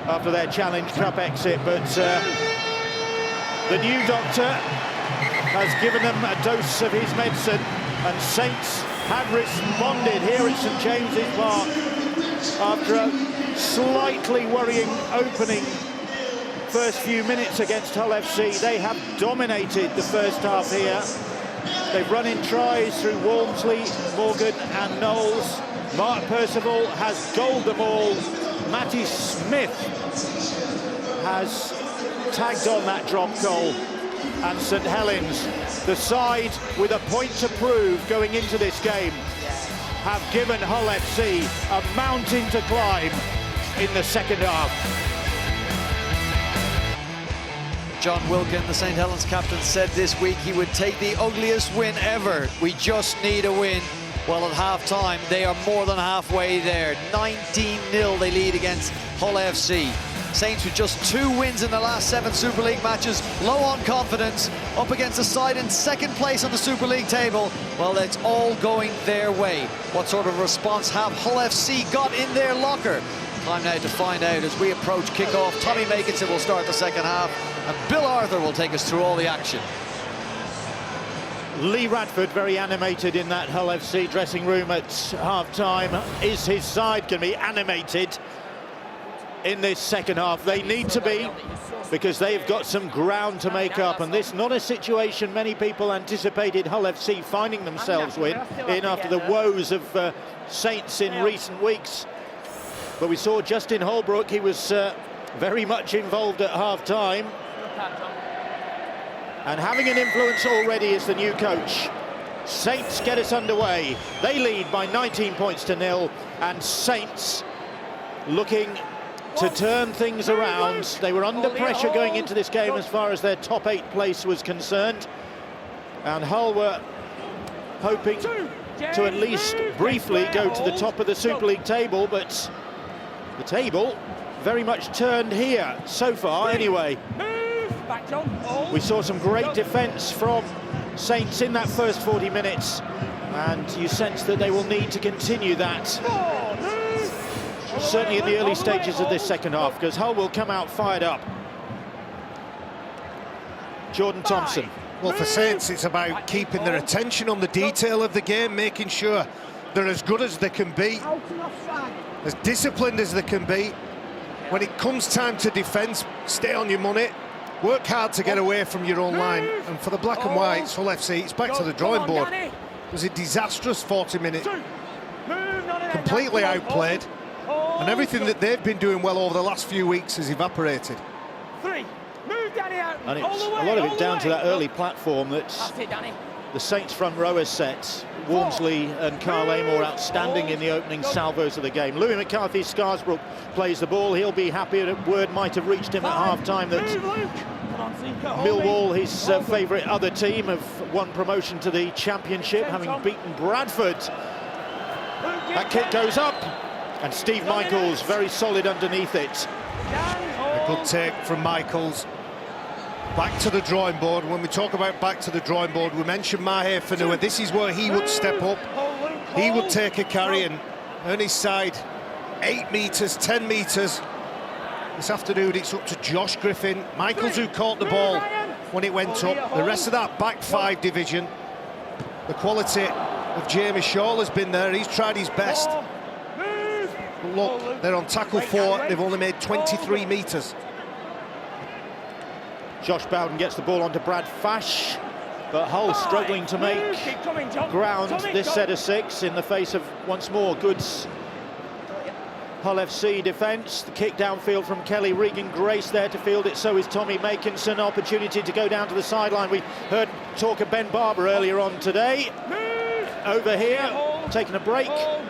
after their Challenge Cup exit, but the new doctor has given them a dose of his medicine, and Saints have responded here at St James's Park after a slightly worrying opening first few minutes against Hull FC. They have dominated the first half here. They've run in tries through Walmsley, Morgan and Knowles. Mark Percival has goaled them all. Matty Smith has tagged on that drop goal. And St Helens, the side with a point to prove going into this game, have given Hull FC a mountain to climb in the second half. John Wilkin, the St Helens captain, said this week he would take the ugliest win ever. We just need a win. Well, at half-time, they are more than halfway there. 19-0 they lead against Hull FC. Saints with just 2 wins in the last 7 Super League matches, low on confidence, up against a side in second place on the Super League table. Well, it's all going their way. What sort of response have Hull FC got in their locker? Time now to find out as we approach kick-off. Tommy Makinson will start the second half, and Bill Arthur will take us through all the action. Lee Radford very animated in that Hull FC dressing room at half-time. Is his side going to be animated in this second half. They need to be, because they've got some ground to make up, and this not a situation many people anticipated Hull FC finding themselves in after the woes of Saints in recent weeks. But we saw Justin Holbrook, he was very much involved at half-time, and having an influence already as the new coach. Saints get us underway. They lead by 19 points to 0, and Saints looking to turn things around. They were under pressure going into this game as far as their top 8 place was concerned, and Hull were hoping to at least briefly go to the top of the Super League table, but the table very much turned here so far anyway. We saw some great defence from Saints in that first 40 minutes, and you sense that they will need to continue that, certainly in the early stages of this second half, because Hull will come out fired up. Jordan Thompson. Well, for Saints, it's about keeping their attention on the detail of the game, making sure they're as good as they can be, as disciplined as they can be. When it comes time to defence, stay on your money, work hard to get away from your own line. And for the Black and Whites, Hull FC, it's back to the drawing board. It was a disastrous 40 minutes, completely outplayed, and everything that they've been doing well over the last few weeks has evaporated. And it's a lot of it down to that early platform that the Saints front row has set. Walmsley and Carl Amor outstanding in the opening salvos of the game. Louis McCarthy Scarsbrook plays the ball. He'll be happy that word might have reached him at half-time that Millwall, his favourite other team, have won promotion to the Championship, having beaten Bradford. That kick goes up, and Steve Michaels very solid underneath it. A good take from Michaels. Back to the drawing board. When we talk about back to the drawing board, we mentioned Mahe Fanua. This is where he would step up. He would take a carry and earn his side 8 metres, 10 metres. This afternoon it's up to Josh Griffin. Michaels, who caught the ball when it went up. The rest of that back 5 division, the quality of Jamie Shaw has been there. He's tried his best. But look, they're on tackle 4. They've only made 23 metres. Josh Bowden gets the ball onto Brad Fash, but Hull struggling to make ground this set of 6 in the face of, once more, good Hull FC defence. The kick downfield from Kelly. Regan Grace there to field it, so is Tommy Makinson. Opportunity to go down to the sideline. We heard talk of Ben Barber earlier on today. Over here, taking a break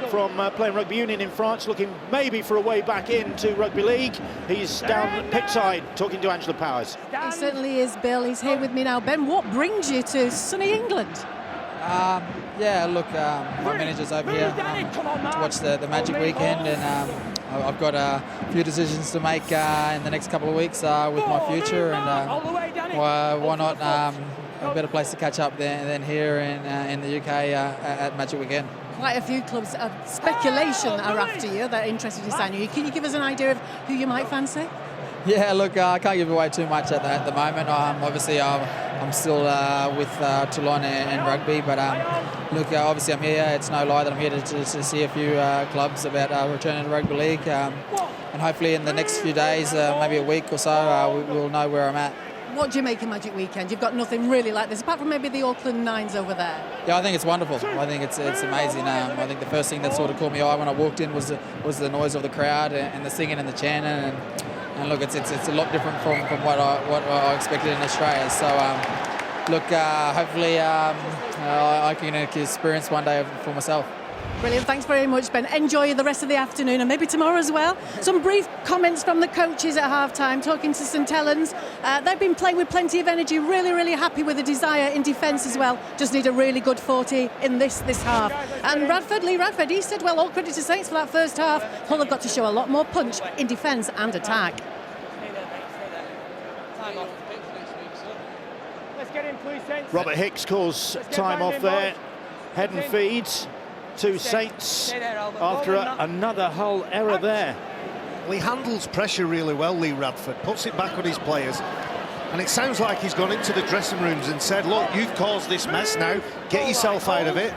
from playing rugby union in France, looking maybe for a way back into rugby league. He's down pitch side talking to Angela Powers. He certainly is, Bill. He's here with me now. Ben, what brings you to sunny England? Yeah, look, my manager's over here to watch the Magic weekend, and I've got a few decisions to make in the next couple of weeks with my future, and why not a better place to catch up than here in the UK at Magic Weekend. Quite a few clubs of speculation are after you. They're interested to sign you. Can you give us an idea of who you might fancy? Yeah, look, I can't give away too much at the moment. Obviously, I'm still with Toulon and rugby, but look, obviously I'm here. It's no lie that I'm here to see a few clubs about returning to rugby league, and hopefully in the next few days, maybe a week or so, we'll know where I'm at. What do you make of Magic Weekend? You've got nothing really like this, apart from maybe the Auckland Nines over there. Yeah, I think it's wonderful. I think it's amazing. I think the first thing that sort of caught me eye when I walked in was the noise of the crowd and the singing and the chanting. And look, it's a lot different from what I expected in Australia. So look, hopefully I can experience one day for myself. Brilliant, thanks very much, Ben. Enjoy the rest of the afternoon and maybe tomorrow as well. Some brief comments from the coaches at half-time, talking to St Helens. They've been playing with plenty of energy, really happy with the desire in defence as well. Just need a really good 40 in this half. And Lee Radford, he said, well, all credit to Saints for that first half. Hull have got to show a lot more punch in defence and attack. Robert Hicks calls time off there. Head and feeds to Saints after another Hull error there. Well, he handles pressure really well, Lee Radford, puts it back on his players, and it sounds like he's gone into the dressing rooms and said, look, you've caused this mess now, get yourself out of it,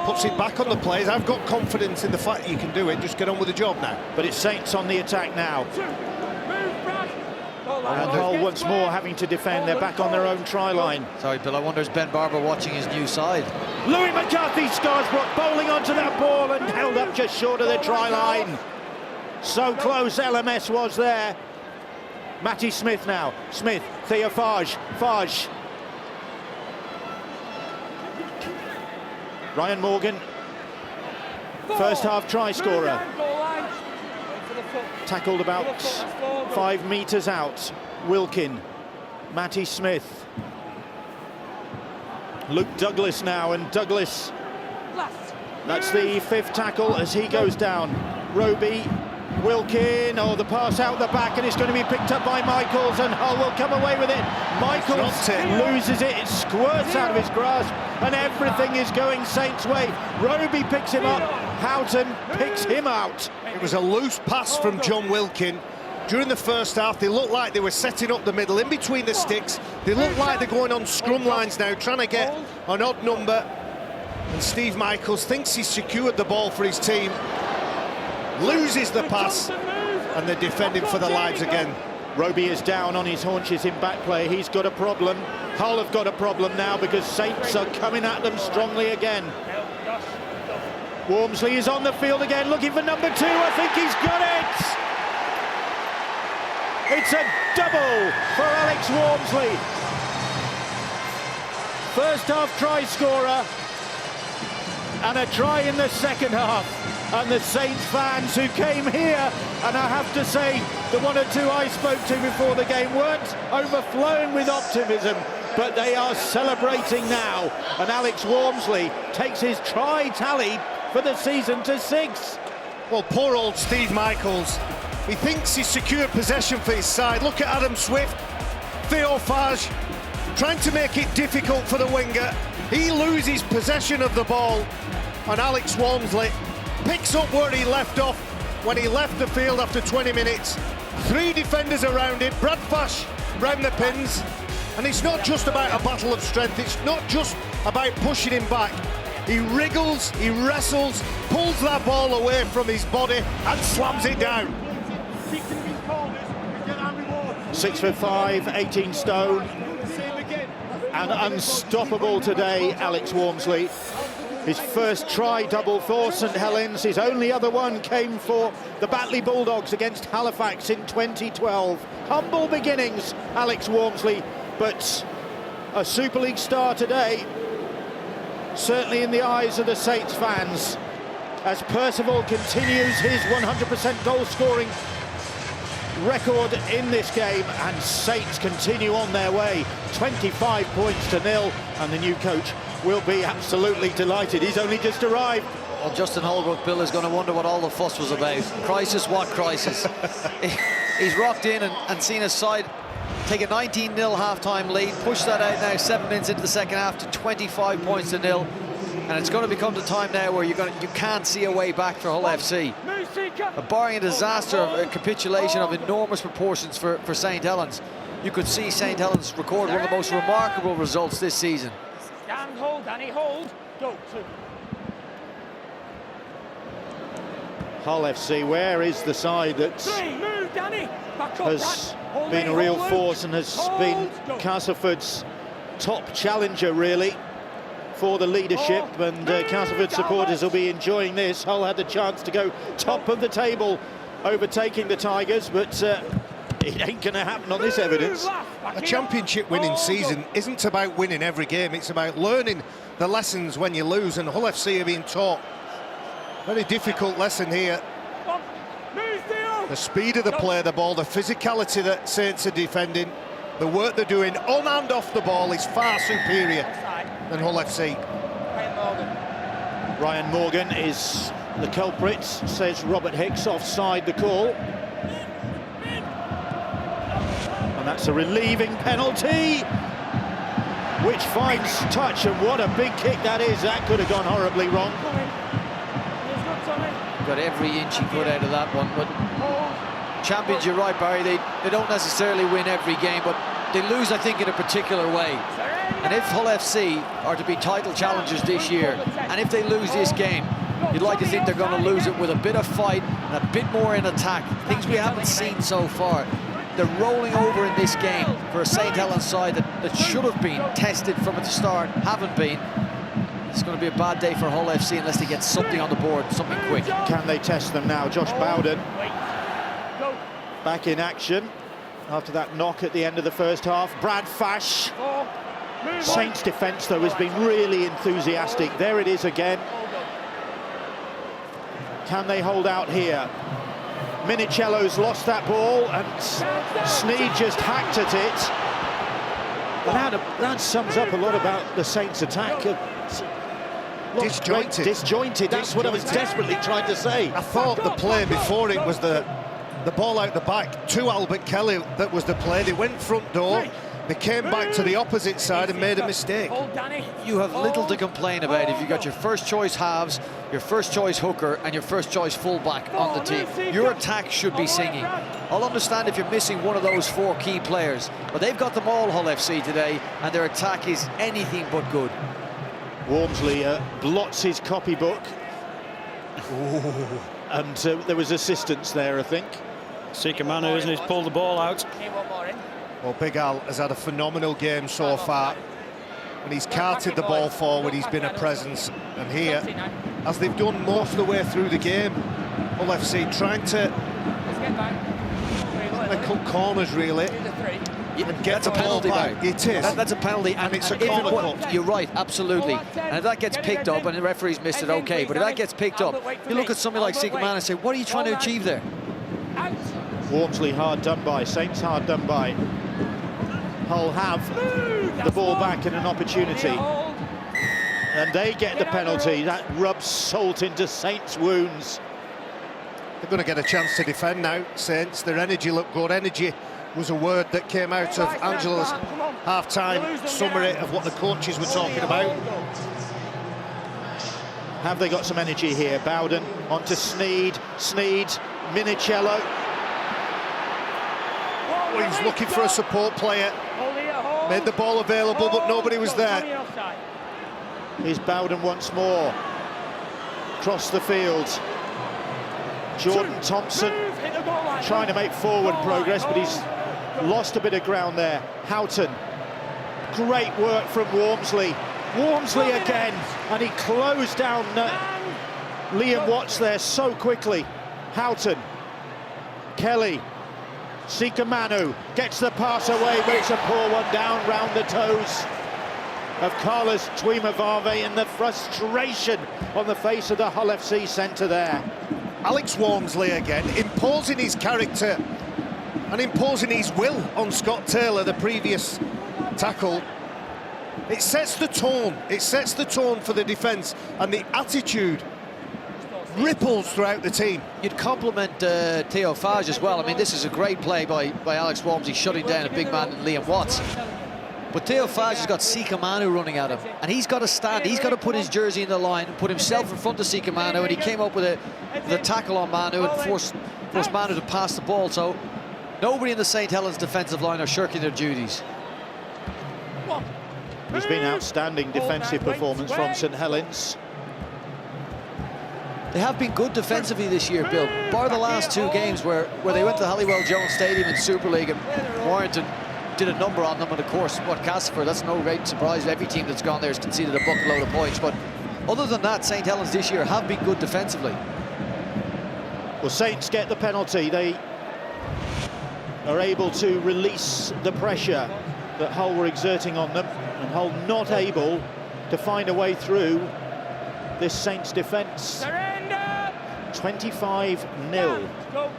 puts it back on the players. I've got confidence in the fact that you can do it. Just get on with the job now. But it's Saints on the attack now. And Hull once more having to defend. They're back on their own try line. Sorry, Bill, I wonder is Ben Barber watching his new side? Louis McCarthy, Scarsbrook bowling onto that ball and held up just short of the try line. So close LMS was there. Matty Smith now. Smith, Theo Farge. Farge. Ryan Morgan, first half try scorer. Tackled about 5 metres out. Wilkin, Matty Smith. Luke Douglas now, and Douglas, that's the 5th tackle as he goes down. Roby, Wilkin, oh, the pass out the back, and it's going to be picked up by Michaels, and Hull will come away with it. Michaels loses it, it squirts out of his grasp, and everything is going Saints' way. Roby picks him up, Houghton picks him out. It was a loose pass from John Wilkin. During the first half, they looked like they were setting up the middle, in between the sticks. They look like they're going on scrum lines now, trying to get an odd number. And Steve Michaels thinks he's secured the ball for his team. Loses the pass, and they're defending for their lives again. Roby is down on his haunches in back play. He's got a problem. Hull have got a problem now because Saints are coming at them strongly again. Wormsley is on the field again, looking for number 2. I think he's got it. It's a double for Alex Wormsley. First half try scorer and a try in the second half. And the Saints fans who came here, and I have to say, the 1 or 2 I spoke to before the game weren't overflowing with optimism, but they are celebrating now. And Alex Wormsley takes his try tally for the season to 6. Well, poor old Steve Michaels. He thinks he's secured possession for his side. Look at Adam Swift, Theo Farge, trying to make it difficult for the winger. He loses possession of the ball, and Alex Wormsley picks up where he left off when he left the field after 20 minutes. 3 defenders around him, Brad Fash round the pins, and it's not just about a battle of strength, it's not just about pushing him back. He wriggles, he wrestles, pulls that ball away from his body and slams it down. 6'5", 18 stone, and unstoppable today, Alex Wormsley. His first try double for St Helens. His only other one came for the Batley Bulldogs against Halifax in 2012. Humble beginnings, Alex Wormsley, but a Super League star today, certainly in the eyes of the Saints fans, as Percival continues his 100% goal-scoring record in this game, and Saints continue on their way, 25 points to 0, and the new coach will be absolutely delighted. He's only just arrived. Well, Justin Holbrook, Bill, is going to wonder what all the fuss was about. Crisis, what crisis? He's rocked in and seen his side take a 19-0 half-time lead, push that out now 7 minutes into the second half to 25 points to 0. And it's going to become the time now where you can't see a way back for Hull FC. Barring a disaster of a capitulation of enormous proportions for St Helens, you could see St Helens record one of the most remarkable results this season. Stand, hold, Danny, hold. Go, 2. Hull FC, where is the side that Move, Danny. Back up, has Brad. been a real force and has been Castleford's top challenger, really, for the leadership, and Castleford supporters will be enjoying this. Hull had the chance to go top of the table, overtaking the Tigers, but it ain't going to happen on this evidence. A championship winning season isn't about winning every game, it's about learning the lessons when you lose, and Hull FC are being taught very difficult lesson here. The speed of the play of the ball, the physicality that Saints are defending, the work they're doing on and off the ball is far superior than Hull FC. Ryan Morgan is the culprit, says Robert Hicks, offside the call. And that's a relieving penalty, which finds touch, and what a big kick that is. That could have gone horribly wrong. Got every inch he could out of that one, but champions, you're right, Barry, they don't necessarily win every game, but they lose, I think, in a particular way. And if Hull FC are to be title challengers this year, and if they lose this game, you'd like to think they're going to lose it with a bit of fight and a bit more in attack. Things we haven't seen so far. They're rolling over in this game for a St. Helens side that should have been tested from the start, haven't been. It's going to be a bad day for Hull FC unless they get something on the board, something quick. Can they test them now? Josh Bowden back in action after that knock at the end of the first half. Brad Fash. Saints' defence, though, has been really enthusiastic. There it is again. Can they hold out here? Minicello's lost that ball, and Sneed just hacked at it. And that sums up a lot about the Saints' attack. Disjointed. That's what I was desperately trying to say. I thought the play before it was the ball out the back to Albert Kelly that was the play. They went front door. They came back to the opposite side and made a mistake. You have little to complain about if you've got your first choice halves, your first choice hooker and your first choice fullback on the team. Your attack should be singing. I'll understand if you're missing one of those 4 key players, but they've got them all, Hull FC, today, and their attack is anything but good. Walmsley blots his copybook. And there was assistance there, I think. Sika Manu, isn't he? He's pulled the ball out. Well, Big Al has had a phenomenal game so far. When he's carted the ball forward, he's been a presence. And here, as they've done most of the way through the game, Hull FC trying to cut corners, really, and get the ball back. It is. That's a penalty, and it's a corner cut. You're right, absolutely. And if that gets picked up, and the referee's missed it, okay. But if that gets picked up, you look at somebody like Sika Manu and say, what are you trying to achieve there? Walmsley hard done by, Saints hard done by. Hull have the ball back and an opportunity. And they get the penalty. That rubs salt into Saints' wounds. They're going to get a chance to defend now, Saints. Their energy looked good. Energy was a word that came out of Angela's half-time summary of what the coaches were talking about. Have they got some energy here? Bowden onto Sneed. Sneed, Minicello. Oh, he's looking for a support player. Made the ball available, but nobody was there. Here's Bowden once more. Across the field. Jordan Thompson trying to make forward progress, but he's lost a bit of ground there. Houghton. Great work from Walmsley. Walmsley again, and he closed down Liam Watts there so quickly. Houghton. Kelly. Sika Manu gets the pass away, but it's a poor one down round the toes of Carlos Tuimavave, and the frustration on the face of the Hull FC centre there. Alex Walmsley again, imposing his character and imposing his will on Scott Taylor, the previous tackle. It sets the tone. It sets the tone for the defence, and the attitude ripples throughout the team. You'd compliment Theo Fage as well. I mean, this is a great play by Alex Walmsley, shutting down a big man in Liam Watts. But Theo Fage has got Sika Manu running at him, and he's got to stand. He's got to put his jersey in the line and put himself in front of Sika Manu, and he came up with a tackle on Manu and forced Manu to pass the ball. So nobody in the St. Helens defensive line are shirking their duties. There's been outstanding defensive performance from St. Helens. They have been good defensively this year, Bill, bar the last 2 games where they went to Halliwell Jones Stadium in Super League and Warrington did a number on them, and of course, Castleford, that's no great surprise. Every team that's gone there has conceded a bucket load of points, but other than that, St. Helens this year have been good defensively. Well, Saints get the penalty. They are able to release the pressure that Hull were exerting on them, and Hull not able to find a way through this Saints defence. 25-0.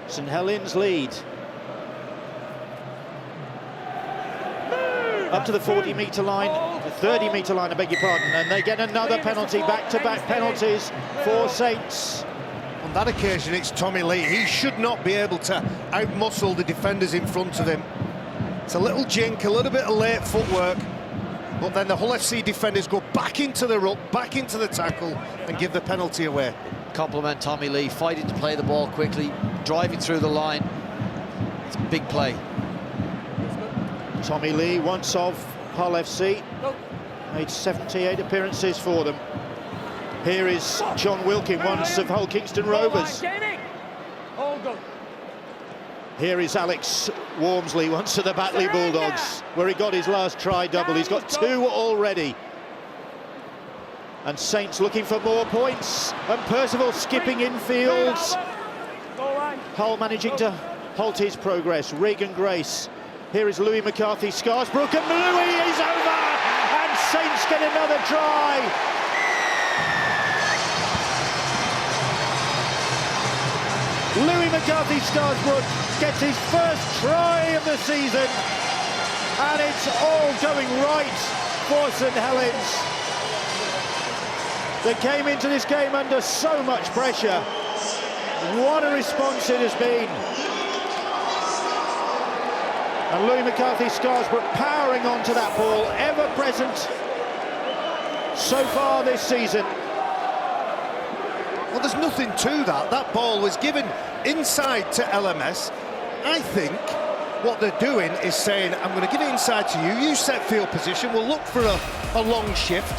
St. Helens lead. Up to the 40-metre line, the 30-metre line, I beg your pardon, and they get another penalty, back-to-back penalties for Saints. On that occasion, it's Tommy Lee. He should not be able to outmuscle the defenders in front of him. It's a little jink, a little bit of late footwork, but then the Hull FC defenders go back into the ruck, back into the tackle, and give the penalty away. Compliment Tommy Lee, fighting to play the ball quickly, driving through the line. It's a big play. Tommy Lee, once of Hull FC. Made 78 appearances for them. Here is John Wilkin, once of Hull Kingston Rovers. Here is Alex Walmsley, once of the Batley Bulldogs, where he got his last try double. He's got 2 already. And Saints looking for more points, and Percival skipping infields. Hull managing to halt his progress. Regan Grace. Here is Louis McCarthy, Scarsbrook, and Louis is over! And Saints get another try! Louis McCarthy Scarsbrook gets his first try of the season, and it's all going right for St Helens. They came into this game under so much pressure. What a response it has been. And Louis McCarthy Scarsbrook powering onto that ball, ever present so far this season. Well, there's nothing to that. That ball was given inside to LMS. I think what they're doing is saying, I'm going to give it inside to you. You set field position. We'll look for a long shift.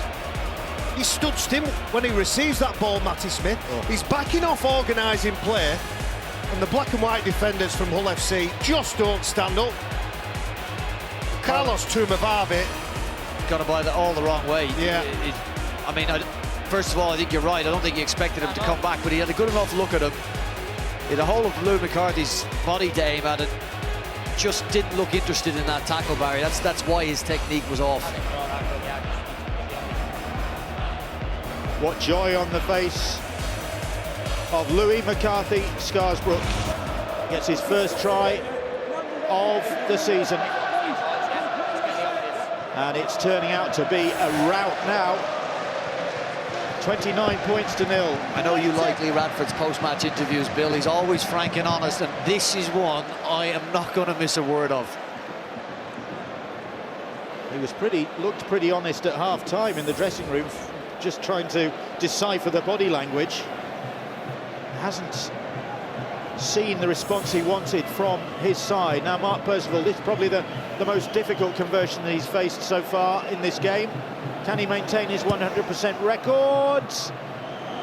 He stood still when he receives that ball, Matty Smith. He's backing off organising play, and the black and white defenders from Hull FC just don't stand up. Carlos Tumavavi got to buy that all the wrong way. Yeah. I mean, first of all, I think you're right. I don't think he expected him to come back, but he had a good enough look at him. He had a whole of Lou McCarthy's body to aim at it. Just didn't look interested in that tackle, Barry. That's why his technique was off. What joy on the face of Louis McCarthy Scarsbrook. Gets his first try of the season. And it's turning out to be a rout now. 29 points to 0. I know you like Lee Radford's post-match interviews, Bill. He's always frank and honest, and this is one I am not going to miss a word of. He was looked pretty honest at half-time in the dressing room, just trying to decipher the body language. Hasn't seen the response he wanted from his side. Now Mark Percival, this is probably the most difficult conversion that he's faced so far in this game. Can he maintain his 100% record?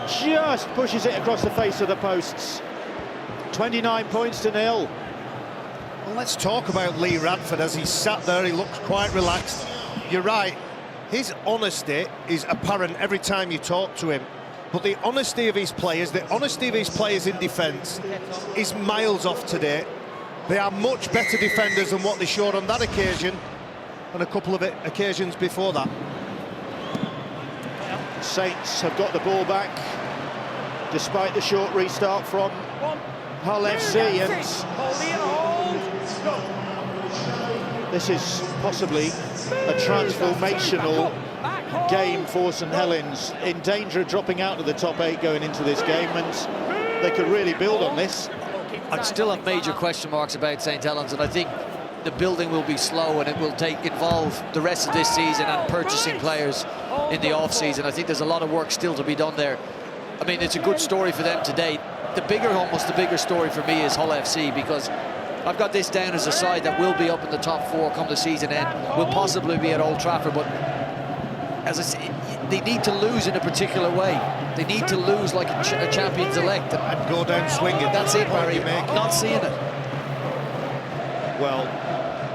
Just pushes it across the face of the posts. 29 points to 0. Well, let's talk about Lee Radford. As he sat there, he looked quite relaxed. You're right, his honesty is apparent every time you talk to him. But the honesty of his players, in defence, is miles off today. They are much better defenders than what they showed on that occasion and a couple of occasions before that. Saints have got the ball back, despite the short restart from Hull FC, and this is possibly a transformational game for St Helens, in danger of dropping out of the top 8 going into this game, and they could really build on this. I'd still have major question marks about St Helens, and I think the building will be slow, and it will involve the rest of this season and purchasing players in the off-season. I think there's a lot of work still to be done there. I mean, it's a good story for them today. Almost the bigger story for me is Hull FC, because I've got this down as a side that will be up in the top 4 come the season end, will possibly be at Old Trafford, but as I say, they need to lose in a particular way. They need to lose like a champions elect and go down swinging. That's it, Barry. Not seeing it. Well,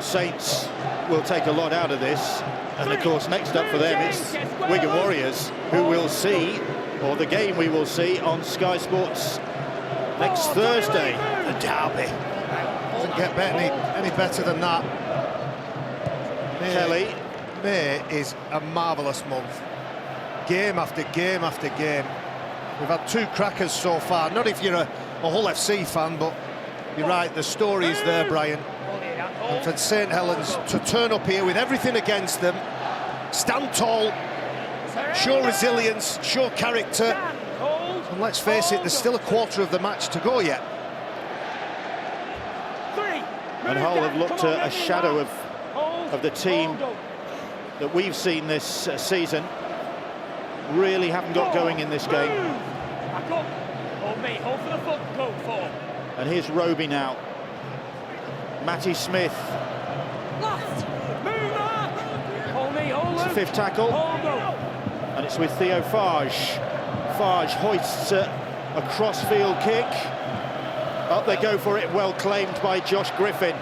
Saints will take a lot out of this, and of course next up for them it's Wigan Warriors, who we'll see, or the game we will see on Sky Sports next Thursday. The derby doesn't get any better than that. Kelly. May is a marvellous month. Game after game after game. We've had 2 crackers so far. Not if you're a Hull FC fan, but you're right, the story is there, Brian. And for St Helens to turn up here with everything against them, stand tall, show resilience, show character, and let's face it, there's still a quarter of the match to go yet. And Hull have looked a shadow of the team that we've seen this season. Really haven't got going in this game. And here's Roby now. Matty Smith. the fifth tackle, and it's with Theo Farge. Farge hoists a cross-field kick. Up they go for it, well claimed by Josh Griffin.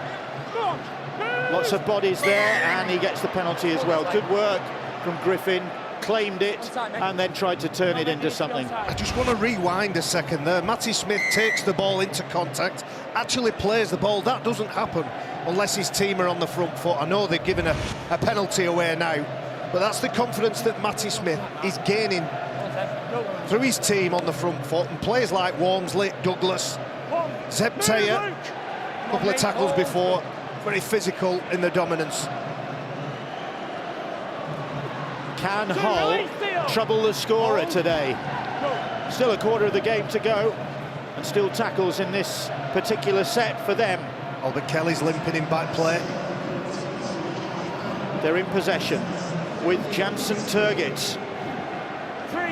Lots of bodies there, and he gets the penalty as well. Good work from Griffin, claimed it, and then tried to turn it into something. I just want to rewind a second there. Matty Smith takes the ball into contact, actually plays the ball. That doesn't happen unless his team are on the front foot. I know they've given a penalty away now, but that's the confidence that Matty Smith is gaining through his team on the front foot, and players like Walmsley, Douglas, Zeb Taylor, a couple of tackles before, very physical in the dominance. Can Hull trouble the scorer today? Still a quarter of the game to go, and still tackles in this particular set for them. Albert Kelly's limping in back play. They're in possession with Jansen Turgit.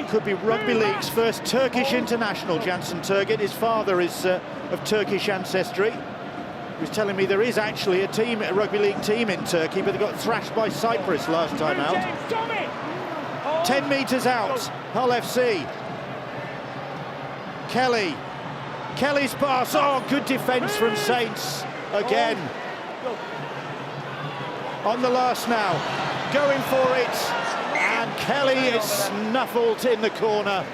Could be Rugby League's first Turkish international, Jansen Turgit. His father is of Turkish ancestry. He was telling me there is actually a Rugby League team in Turkey, but they got thrashed by Cyprus last time out. 10 metres out, Hull FC. Kelly's pass, oh, good defence from Saints again. On the last now, going for it. And Kelly is snuffled in the corner.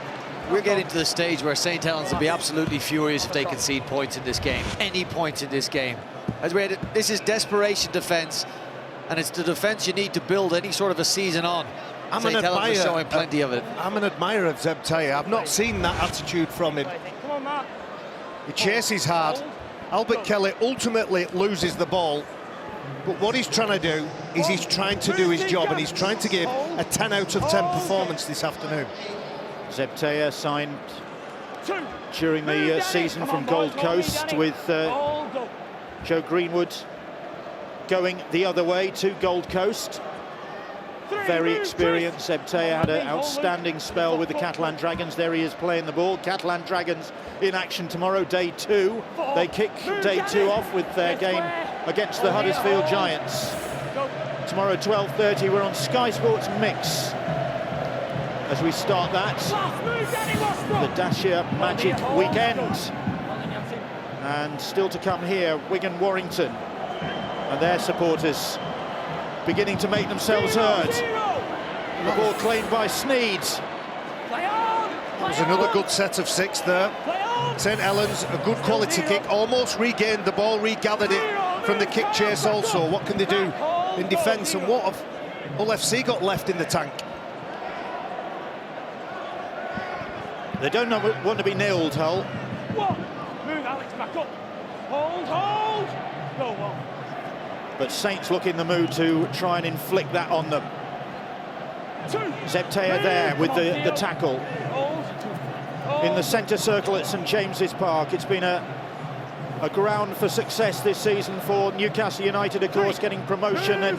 We're getting to the stage where St Helens will be absolutely furious if they concede points in this game, any points in this game. This is desperation defence, and it's the defence you need to build any sort of a season on. St Helens are showing plenty of it. I'm an admirer of Zeb Taylor. I've not seen that attitude from him. He chases hard. Albert Kelly ultimately loses the ball. But what he's trying to do is he's trying to do his job, and he's trying to give a 10 out of 10 performance this afternoon. Zeb Taylor signed during the season from Gold Coast with Joe Greenwood going the other way to Gold Coast. Very experienced. Zeb Taylor had an outstanding spell with the Catalan Dragons. There he is playing the ball. Catalan Dragons in action tomorrow, day 2. They kick day 2 off with their game against the Huddersfield Giants. Tomorrow, 12:30, we're on Sky Sports Mix as we start that. The Dasher Magic Weekend. And still to come here, Wigan Warrington and their supporters beginning to make themselves heard. The ball claimed by Sneed. There's another good set of 6 there. St Helens, a good quality kick, almost regained the ball, regathered it from the kick chase also. What can they do in defence, and what have Hull FC got left in the tank? They don't want to be nilled, Hull. Move Alex back up. Hold. Go on. But Saints look in the mood to try and inflict that on them. Zeb Taylor there with the tackle. In the centre circle at St James's Park. It's been a ground for success this season for Newcastle United, of course, getting promotion, and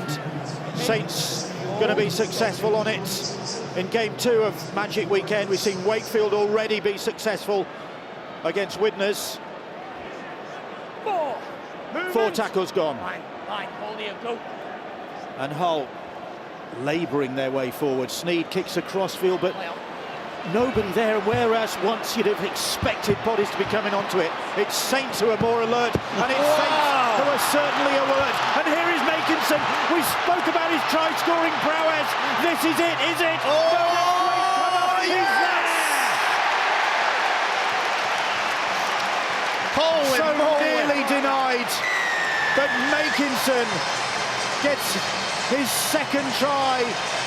Saints going to be successful on it. In game 2 of Magic Weekend, we've seen Wakefield already be successful against Widnes. 4 tackles gone. And Hull labouring their way forward. Sneed kicks a crossfield, but nobody there, whereas once you'd have expected bodies to be coming onto it. It's Saints who are more alert, and it's Saints who are certainly alert. And here is Makinson. We spoke about his try-scoring prowess. This is it, is it? Oh, he's there! Holy so moly. nearly denied, but Makinson gets his second try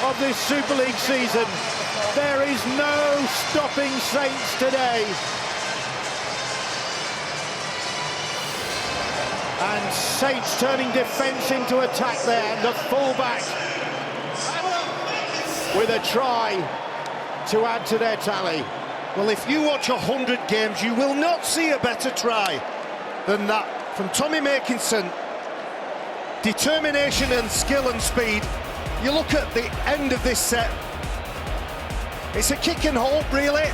of this Super League season. There is no stopping Saints today. And Saints turning defence into attack there, and the fullback with a try to add to their tally. Well, if you watch 100 games, you will not see a better try than that from Tommy Makinson. Determination and skill and speed. You look at the end of this set, it's a kick and hope, really.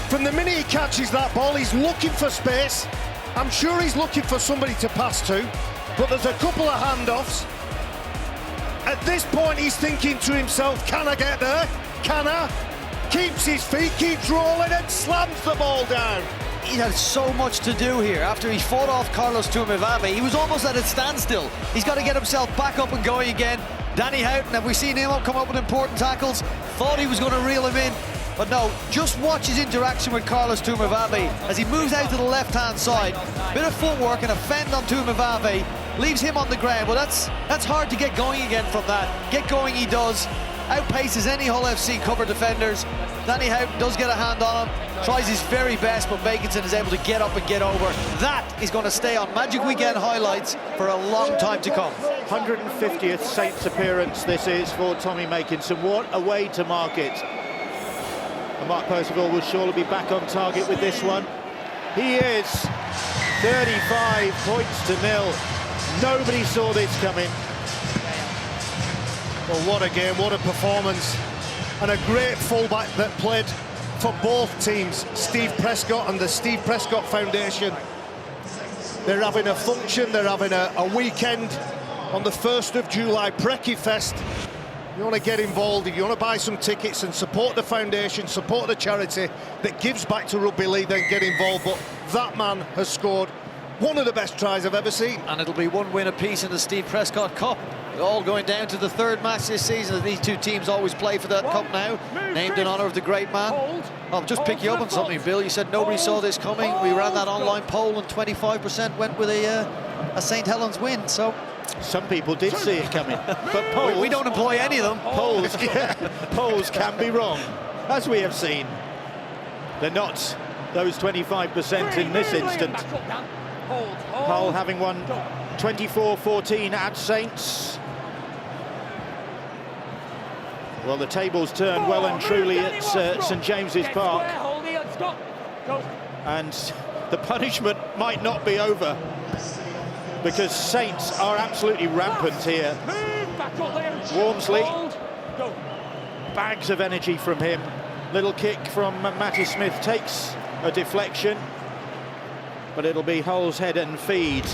From the minute he catches that ball, he's looking for space. I'm sure he's looking for somebody to pass to, but there's a couple of handoffs, At this point, he's thinking to himself, can I get there? Can I? Keeps his feet, keeps rolling and slams the ball down. He had so much to do here. After he fought off Carlos Tuamavave, he was almost at a standstill. He's got to get himself back up and going again. Danny Houghton, have we seen him come up with important tackles? Thought he was going to reel him in, but no. Just watch his interaction with Carlos Tuamavave as he moves out to the left-hand side. Bit of footwork and a fend on Tuamavave, leaves him on the ground. Well, that's hard to get going again from that. Get going he does. Outpaces any Hull FC cover defenders. Danny Houghton does get a hand on him, tries his very best, but Makinson is able to get up and get over. That is going to stay on Magic Weekend highlights for a long time to come. 150th Saints appearance this is for Tommy Makinson. What a way to mark it. And Mark Percival will surely be back on target with this one. He is 35 points to nil. Nobody saw this coming. Well, what a game, what a performance. And a great fullback that played for both teams, Steve Prescott and the Steve Prescott Foundation. They're having a function, they're having a weekend on the 1st of July, Brekkie Fest. You want to get involved, if you want to buy some tickets and support the foundation, support the charity that gives back to rugby league, then get involved. But that man has scored one of the best tries I've ever seen. And it'll be one win apiece in the Steve Prescott Cup. All going down to the 3rd match this season. These two teams always play for that cup now, named in honour of the great man. I'll just pick you up on something, Bill. You said nobody saw this coming. We ran that online poll and 25% went with a St Helens win. So some people did see it coming, but polls, we don't employ any of them. Polls can be wrong, as we have seen. They're not those 25% in this instant. Hull having won 24-14 at Saints. Well, the tables turned well and truly at St James's Park, and the punishment might not be over, because Saints are absolutely rampant here. Walmsley, bags of energy from him. Little kick from Matty Smith takes a deflection, but it'll be Hull's head and feed.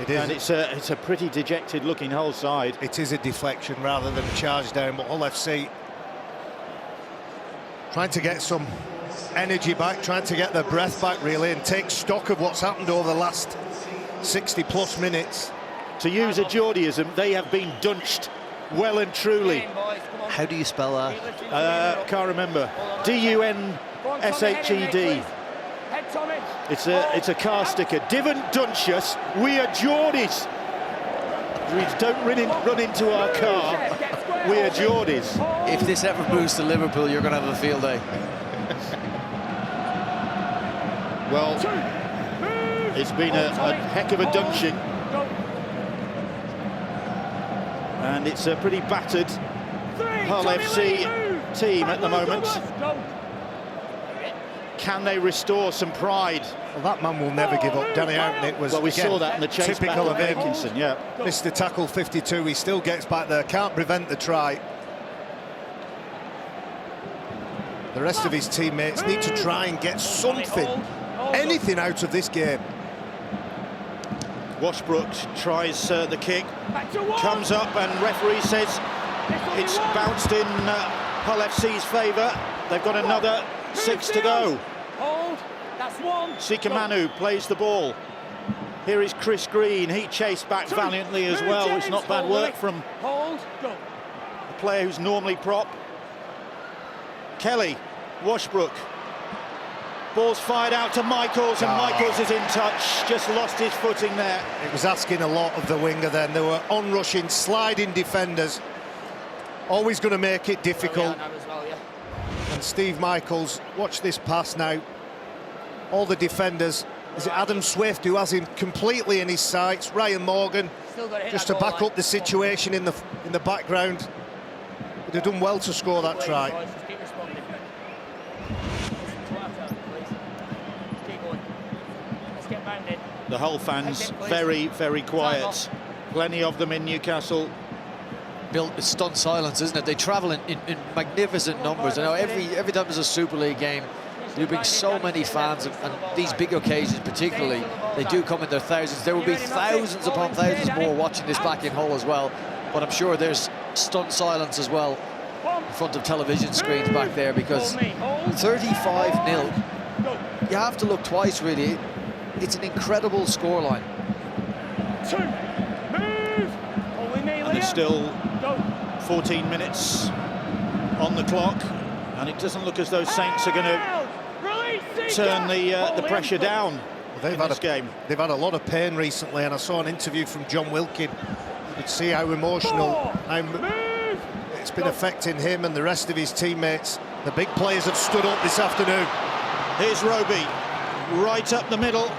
It is. And it's a pretty dejected looking Hull side. It is a deflection rather than a charge down, but Hull FC trying to get some energy back, trying to get their breath back really, and take stock of what's happened over the last 60+ minutes. To use a Geordieism, they have been dunched well and truly. How do you spell that? Can't remember. D-U-N-S-H-E-D. It's a car sticker. Divin Dunchus, we are Geordies. Don't run into our car. We are Geordies. If this ever moves to Liverpool, you're going to have a field day. Well, it's been a heck of a dunching. And it's a pretty battered Hull FC team at the moment. Can they restore some pride? Well, that man will never give up. Danny Houghton, it was, well, we again, saw that in the chase typical of him. Makinson, yeah. Mr. Tackle 52, he still gets back there, can't prevent the try. The rest of his teammates need to try and get something, anything out of this game. Washbrook tries the kick, comes up, and referee says it's bounced in Hull FC's favour. They've got another 6 to go. Sika Manu plays the ball. Here is Chris Green. He chased back valiantly as well. It's not bad work from a player who's normally prop. Kelly, Washbrook. Ball's fired out to Michaels, and Michaels is in touch. Just lost his footing there. It was asking a lot of the winger then. There were on-rushing, sliding defenders. Always going to make it difficult. And Steve Michaels, watch this pass now. All the defenders. Is it Adam Swift who has him completely in his sights? Ryan Morgan, just to back up the situation in the background. Would have done well to score that try. The Hull fans very, very quiet. Plenty of them in Newcastle. Bill, it's stunned silence, isn't it? They travel in magnificent numbers. I know every time there's a Super League game, you bring so many fans, and these big occasions particularly, they do come in their thousands. There will be thousands upon thousands more watching this back in Hull as well. But I'm sure there's stunned silence as well in front of television screens back there, because 35-0, you have to look twice, really. It's an incredible scoreline. And there's still 14 minutes on the clock, and it doesn't look as though Saints are going to turn the pressure down. They've had a lot of pain recently, and I saw an interview from John Wilkin. You could see how emotional it's been affecting him and the rest of his teammates. The big players have stood up this afternoon. Here's Roby, right up the middle.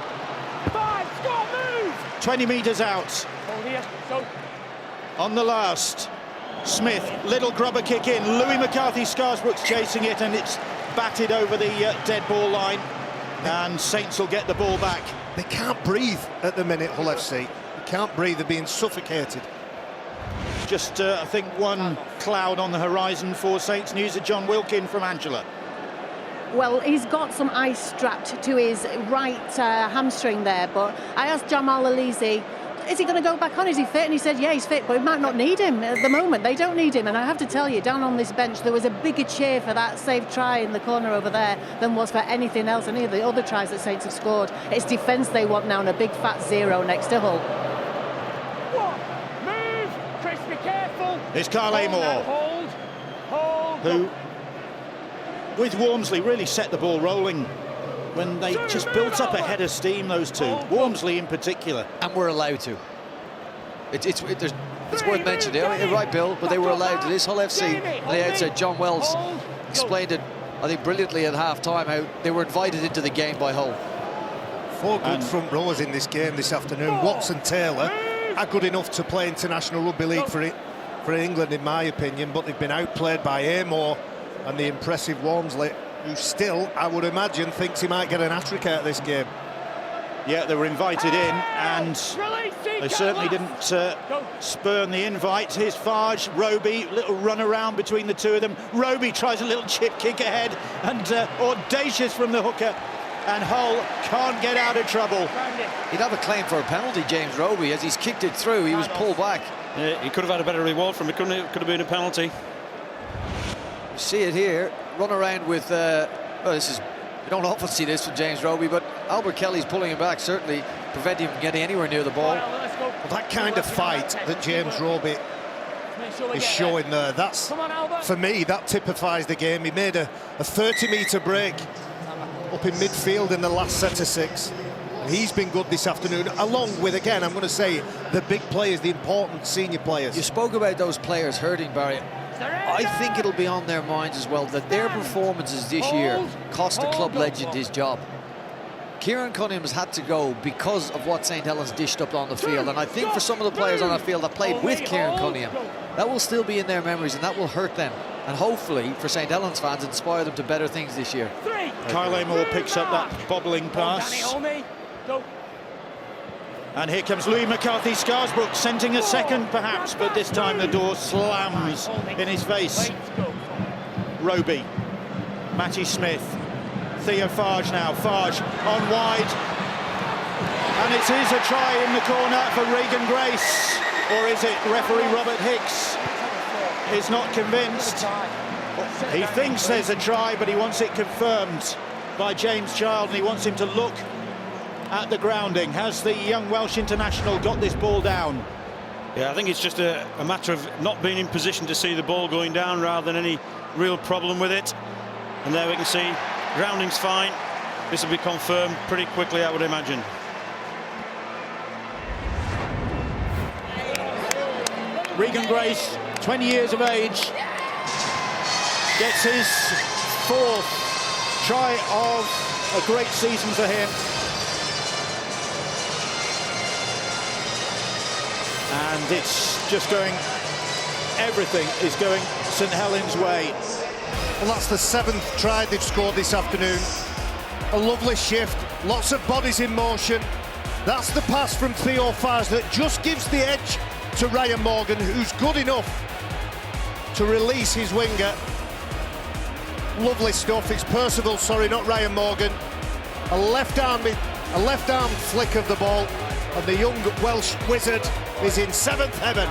20 metres out. On the last, Smith, little grubber kick in. Louis McCarthy-Scarsbrook's chasing it, and it's batted over the dead ball line. And Saints will get the ball back. They can't breathe at the minute, Hull FC. They can't breathe, they're being suffocated. Just, I think, one cloud on the horizon for Saints. News of John Wilkin from Angela. Well, he's got some ice strapped to his right hamstring there, but I asked Jamal Alizi, is he going to go back on? Is he fit? And he said, yeah, he's fit, but we might not need him at the moment. They don't need him. And I have to tell you, down on this bench, there was a bigger cheer for that saved try in the corner over there than was for anything else, any of the other tries that Saints have scored. It's defence they want now, and a big fat 0 next to Hull. Move! Chris, be careful! Here's Kyle Amor, who, with Walmsley, really set the ball rolling when they just built up a head of steam, those two. Walmsley in particular. And we're allowed to. It's worth mentioning. Right, Bill, but they were allowed to. This Hull FC, on the outside, John Wells explained it, I think, brilliantly at half-time, how they were invited into the game by Hull. 4 good front rowers in this game this afternoon. Watson Taylor are good enough to play International Rugby League for England, in my opinion, but they've been outplayed by Amor and the impressive Walmsley, who still, I would imagine, thinks he might get an hat-trick out of this game. Yeah, they were invited in, and they certainly didn't spurn the invite. Here's Farge, Roby, little run around between the two of them. Roby tries a little chip kick ahead, and audacious from the hooker, and Hull can't get out of trouble. He'd have a claim for a penalty, James Roby, as he's kicked it through. He was pulled back. He could have had a better reward from it, couldn't it? Could have been a penalty. You see it here, run around with, well, this is, you don't often see this from James Roby, but Albert Kelly's pulling him back, certainly preventing him from getting anywhere near the ball. Well, that kind of fight that James Roby is showing there, that's, for me, that typifies the game. He made a 30-metre break up in midfield in the last set of 6. And he's been good this afternoon, along with, again, I'm going to say, the big players, the important senior players. You spoke about those players hurting, Barry. I think it'll be on their minds as well that their performances this year cost the club legend his job. Kieran Cunningham's had to go because of what St Helens dished up on the field, and I think for some of the players on that field that played with Kieran Cunningham, that will still be in their memories, and that will hurt them, and hopefully for St Helens fans inspire them to better things this year. Kyle Amor picks up that bobbling pass. And here comes Louis McCarthy-Scarsbrook, scenting a second perhaps, but this time the door slams in his face. Roby, Matty Smith, Theo Farge now, Farge on wide. And it is a try in the corner for Regan Grace. Or is it? Referee Robert Hicks is not convinced. He thinks there's a try, but he wants it confirmed by James Child, and he wants him to look at the grounding. Has the young Welsh international got this ball down? Yeah, I think it's just a matter of not being in position to see the ball going down rather than any real problem with it. And there we can see grounding's fine. This will be confirmed pretty quickly, I would imagine. Regan Grace, 20 years of age, gets his 4th try of a great season for him. And it's just going, everything is going St Helens' way. Well, that's the 7th try they've scored this afternoon. A lovely shift, lots of bodies in motion. That's the pass from Theo Farge that just gives the edge to Ryan Morgan, who's good enough to release his winger. Lovely stuff. It's Percival, sorry, not Ryan Morgan. A left arm flick of the ball, and the young Welsh wizard is in 7th heaven.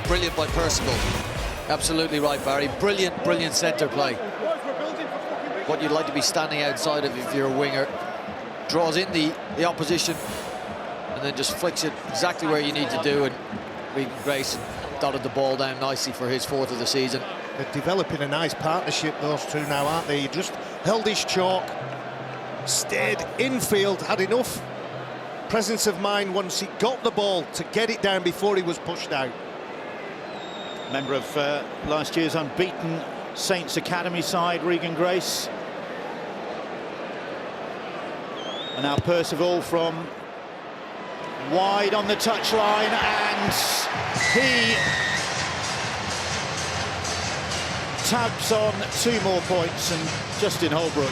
Brilliant by Percival. Absolutely right, Barry. Brilliant, brilliant centre play. What you'd like to be standing outside of if you're a winger. Draws in the opposition and then just flicks it exactly where you need to do, and Regan Grace dotted the ball down nicely for his 4th of the season. They're developing a nice partnership, those two now, aren't they? He just held his chalk, stayed infield, had enough presence of mind once he got the ball to get it down before he was pushed out. Member of last year's unbeaten Saints Academy side, Regan Grace. And now Percival from wide on the touchline, and he tags on 2 more points, and Justin Holbrook,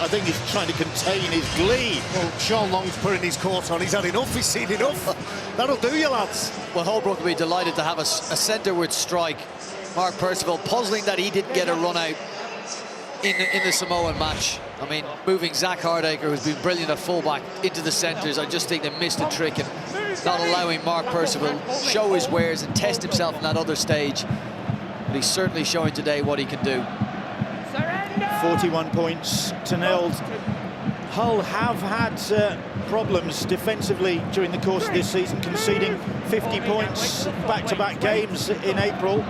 I think he's trying to contain his glee. Well, Sean Long's putting his coat on, he's had enough, he's seen enough. That'll do you, lads. Well, Holbrook will be delighted to have a centre with strike. Mark Percival, puzzling that he didn't get a run out in the Samoan match. I mean, moving Zach Hardacre, who's been brilliant at fullback, into the centres, I just think they missed a trick, and not allowing Mark Percival show his wares and test himself in that other stage. But he's certainly showing today what he can do. 41 points to 0. Hull have had problems defensively during the course of this season, conceding 50 points back-to-back games in April.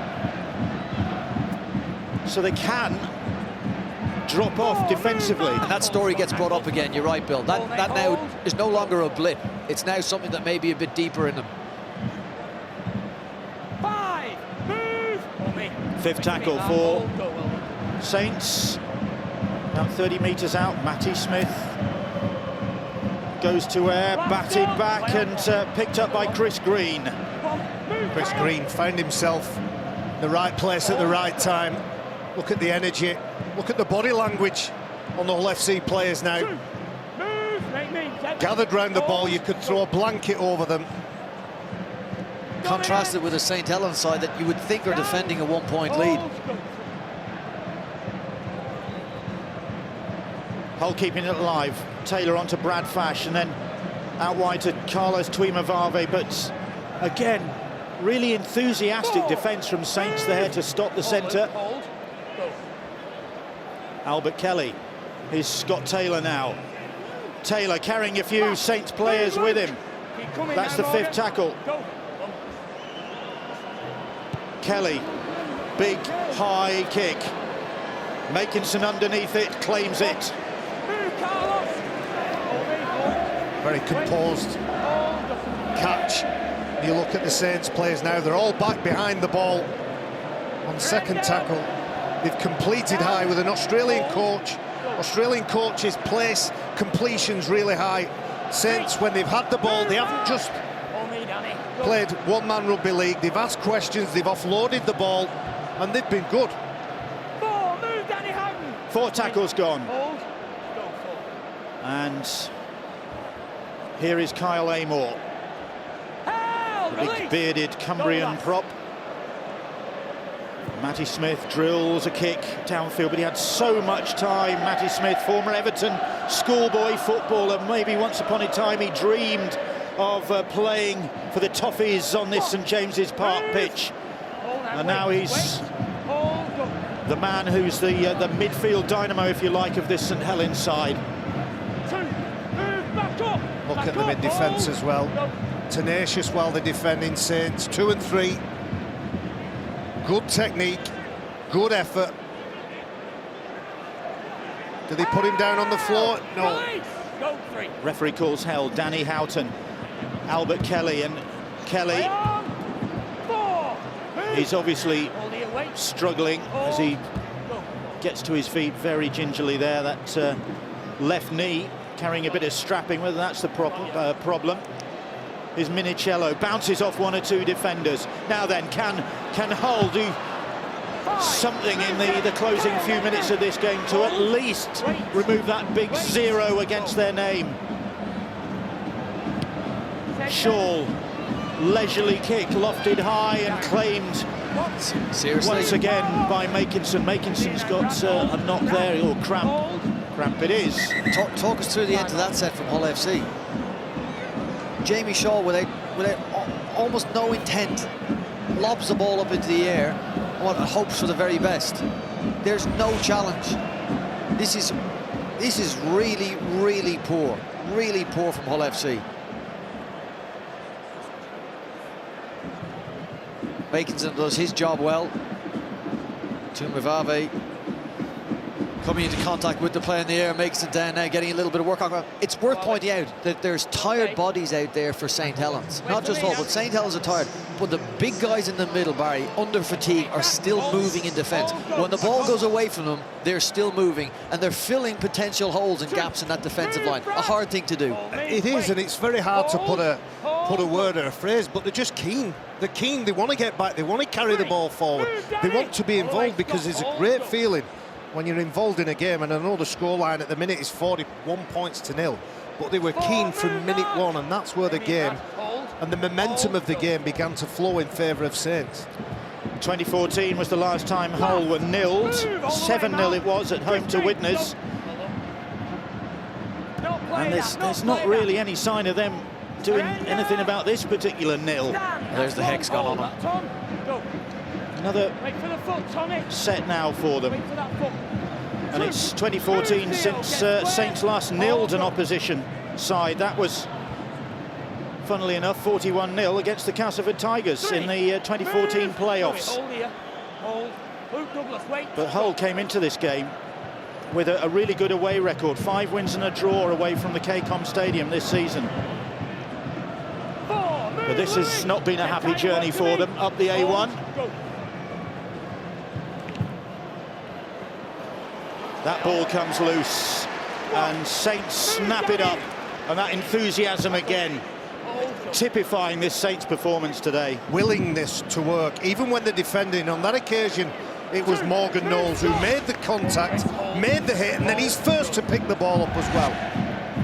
So they can drop off defensively. And that story gets brought up again, you're right, Bill. That now is no longer a blip. It's now something that may be a bit deeper in them. 5, move! 5th tackle for Saints. About 30 metres out, Matty Smith goes to air, batted back and picked up by Chris Green. Chris Green found himself in the right place at the right time. Look at the energy, look at the body language on the Hull FC players now. Gathered round the ball, you could throw a blanket over them. Contrasted with a St Helens side that you would think are defending a 1-point lead. Hull keeping it alive. Taylor onto Brad Fash, and then out wide to Carlos Tuimavave. But again, really enthusiastic defence from Saints there to stop the centre. Albert Kelly is Scott Taylor now. Taylor carrying a few Saints players with him. That's the 5th tackle. Kelly, big high kick. Makinson underneath it, claims it. Very composed catch. You look at the Saints players now, they're all back behind the ball on 2nd tackle. They've completed high with an Australian coach. Australian coaches place completions really high. Saints, when they've had the ball, they haven't just played one-man rugby league. They've asked questions, they've offloaded the ball, and they've been good. 4 tackles gone. And here is Kyle Amor, the big bearded Cumbrian prop. Matty Smith drills a kick downfield, but he had so much time. Matty Smith, former Everton schoolboy footballer, maybe once upon a time he dreamed of playing for the Toffees on this St James's Park pitch. And now he's the man who's the midfield dynamo, if you like, of this St Helens side. Look at them in defence as well. Tenacious while they're defending Saints. 2 and 3. Good technique, good effort. Do they put him down on the floor? No. Referee calls held. Danny Houghton, Albert Kelly, and Kelly is obviously struggling as he gets to his feet very gingerly there. That left knee carrying a bit of strapping, whether that's the problem. Is Minicello, bounces off 1 or 2 defenders. Now then, can Hull do something in the closing few minutes of this game to at least remove that big 0 against their name? Shaw, leisurely kick, lofted high and claimed Seriously? once again by Makinson. Makinson's got a knock there, or cramp it is. Talk us through the end of that set from Hull FC. Jamie Shaw, without almost no intent, lobs the ball up into the air and hopes for the very best. There's no challenge. This is really, really poor from Hull FC. Baconson does his job well. Tumavave coming into contact with the play in the air, makes it down now, getting a little bit of work on. It's worth pointing out that there's tired bodies out there for St. Helens. Not just Hull, but St. Helens are tired. But the big guys in the middle, Barry, under fatigue, are still moving in defence. When the ball goes away from them, they're still moving, and they're filling potential holes and gaps in that defensive line. A hard thing to do. It is, and it's very hard to put a word or a phrase, but they're just keen. They're keen, they want to get back, they want to carry the ball forward. They want to be involved, because it's a great feeling when you're involved in a game. And I know the scoreline at the minute is 41 points to 0, but they were keen from minute 1, and that's where the game and the momentum of the game began to flow in favour of Saints. 2014 was the last time Hull were nilled. 7-0 it was at home to Widnes. And there's not really any sign of them doing anything about this particular nil. There's the hex gone on them. Another set now for them. And it's 2014 since Saints last nilled an opposition side. That was, funnily enough, 41-0 against the Castleford Tigers in the 2014 playoffs. But Hull came into this game with a really good away record. 5 wins and a draw away from the KCOM Stadium this season. But this has not been a happy journey for them up the A1. That ball comes loose, and Saints snap it up, and that enthusiasm again, typifying this Saints performance today. Willingness to work, even when they're defending. On that occasion, it was Morgan Knowles who made the contact, made the hit, and then he's first to pick the ball up as well.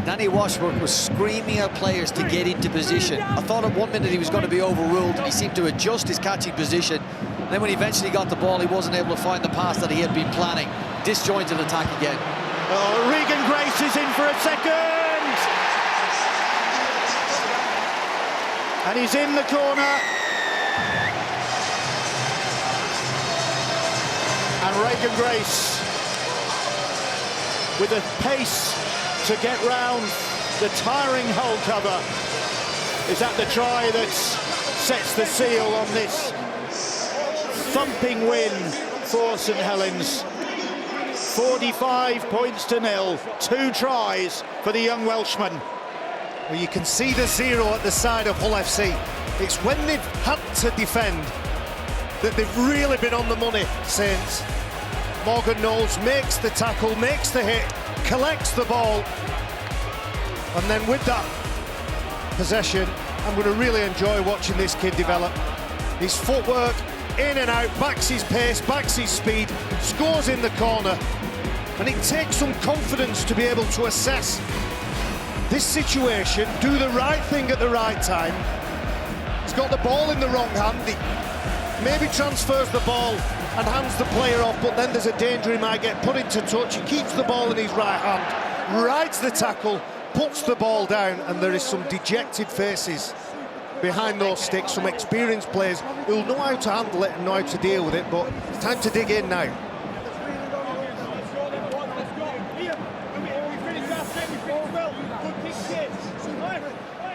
Danny Washburn was screaming at players to get into position. I thought at one minute he was going to be overruled, and he seemed to adjust his catching position. Then when he eventually got the ball, he wasn't able to find the pass that he had been planning. Disjointed attack again. Oh, Regan Grace is in for a second! And he's in the corner. And Regan Grace, with the pace to get round the tiring Hull cover, is that the try that sets the seal on this thumping win for St Helens. 45 points to 0, 2 tries for the young Welshman. Well, you can see the 0 at the side of Hull FC. It's when they've had to defend that they've really been on the money, Saints. Morgan Knowles makes the tackle, makes the hit, collects the ball, and then with that possession, I'm going to really enjoy watching this kid develop. His footwork, in and out, backs his pace, backs his speed, scores in the corner, and it takes some confidence to be able to assess this situation, do the right thing at the right time. He's got the ball in the wrong hand, he maybe transfers the ball and hands the player off, but then there's a danger he might get put into touch. He keeps the ball in his right hand, rides the tackle, puts the ball down, and there is some dejected faces behind those sticks, some experienced players who'll know how to handle it and know how to deal with it, but it's time to dig in now.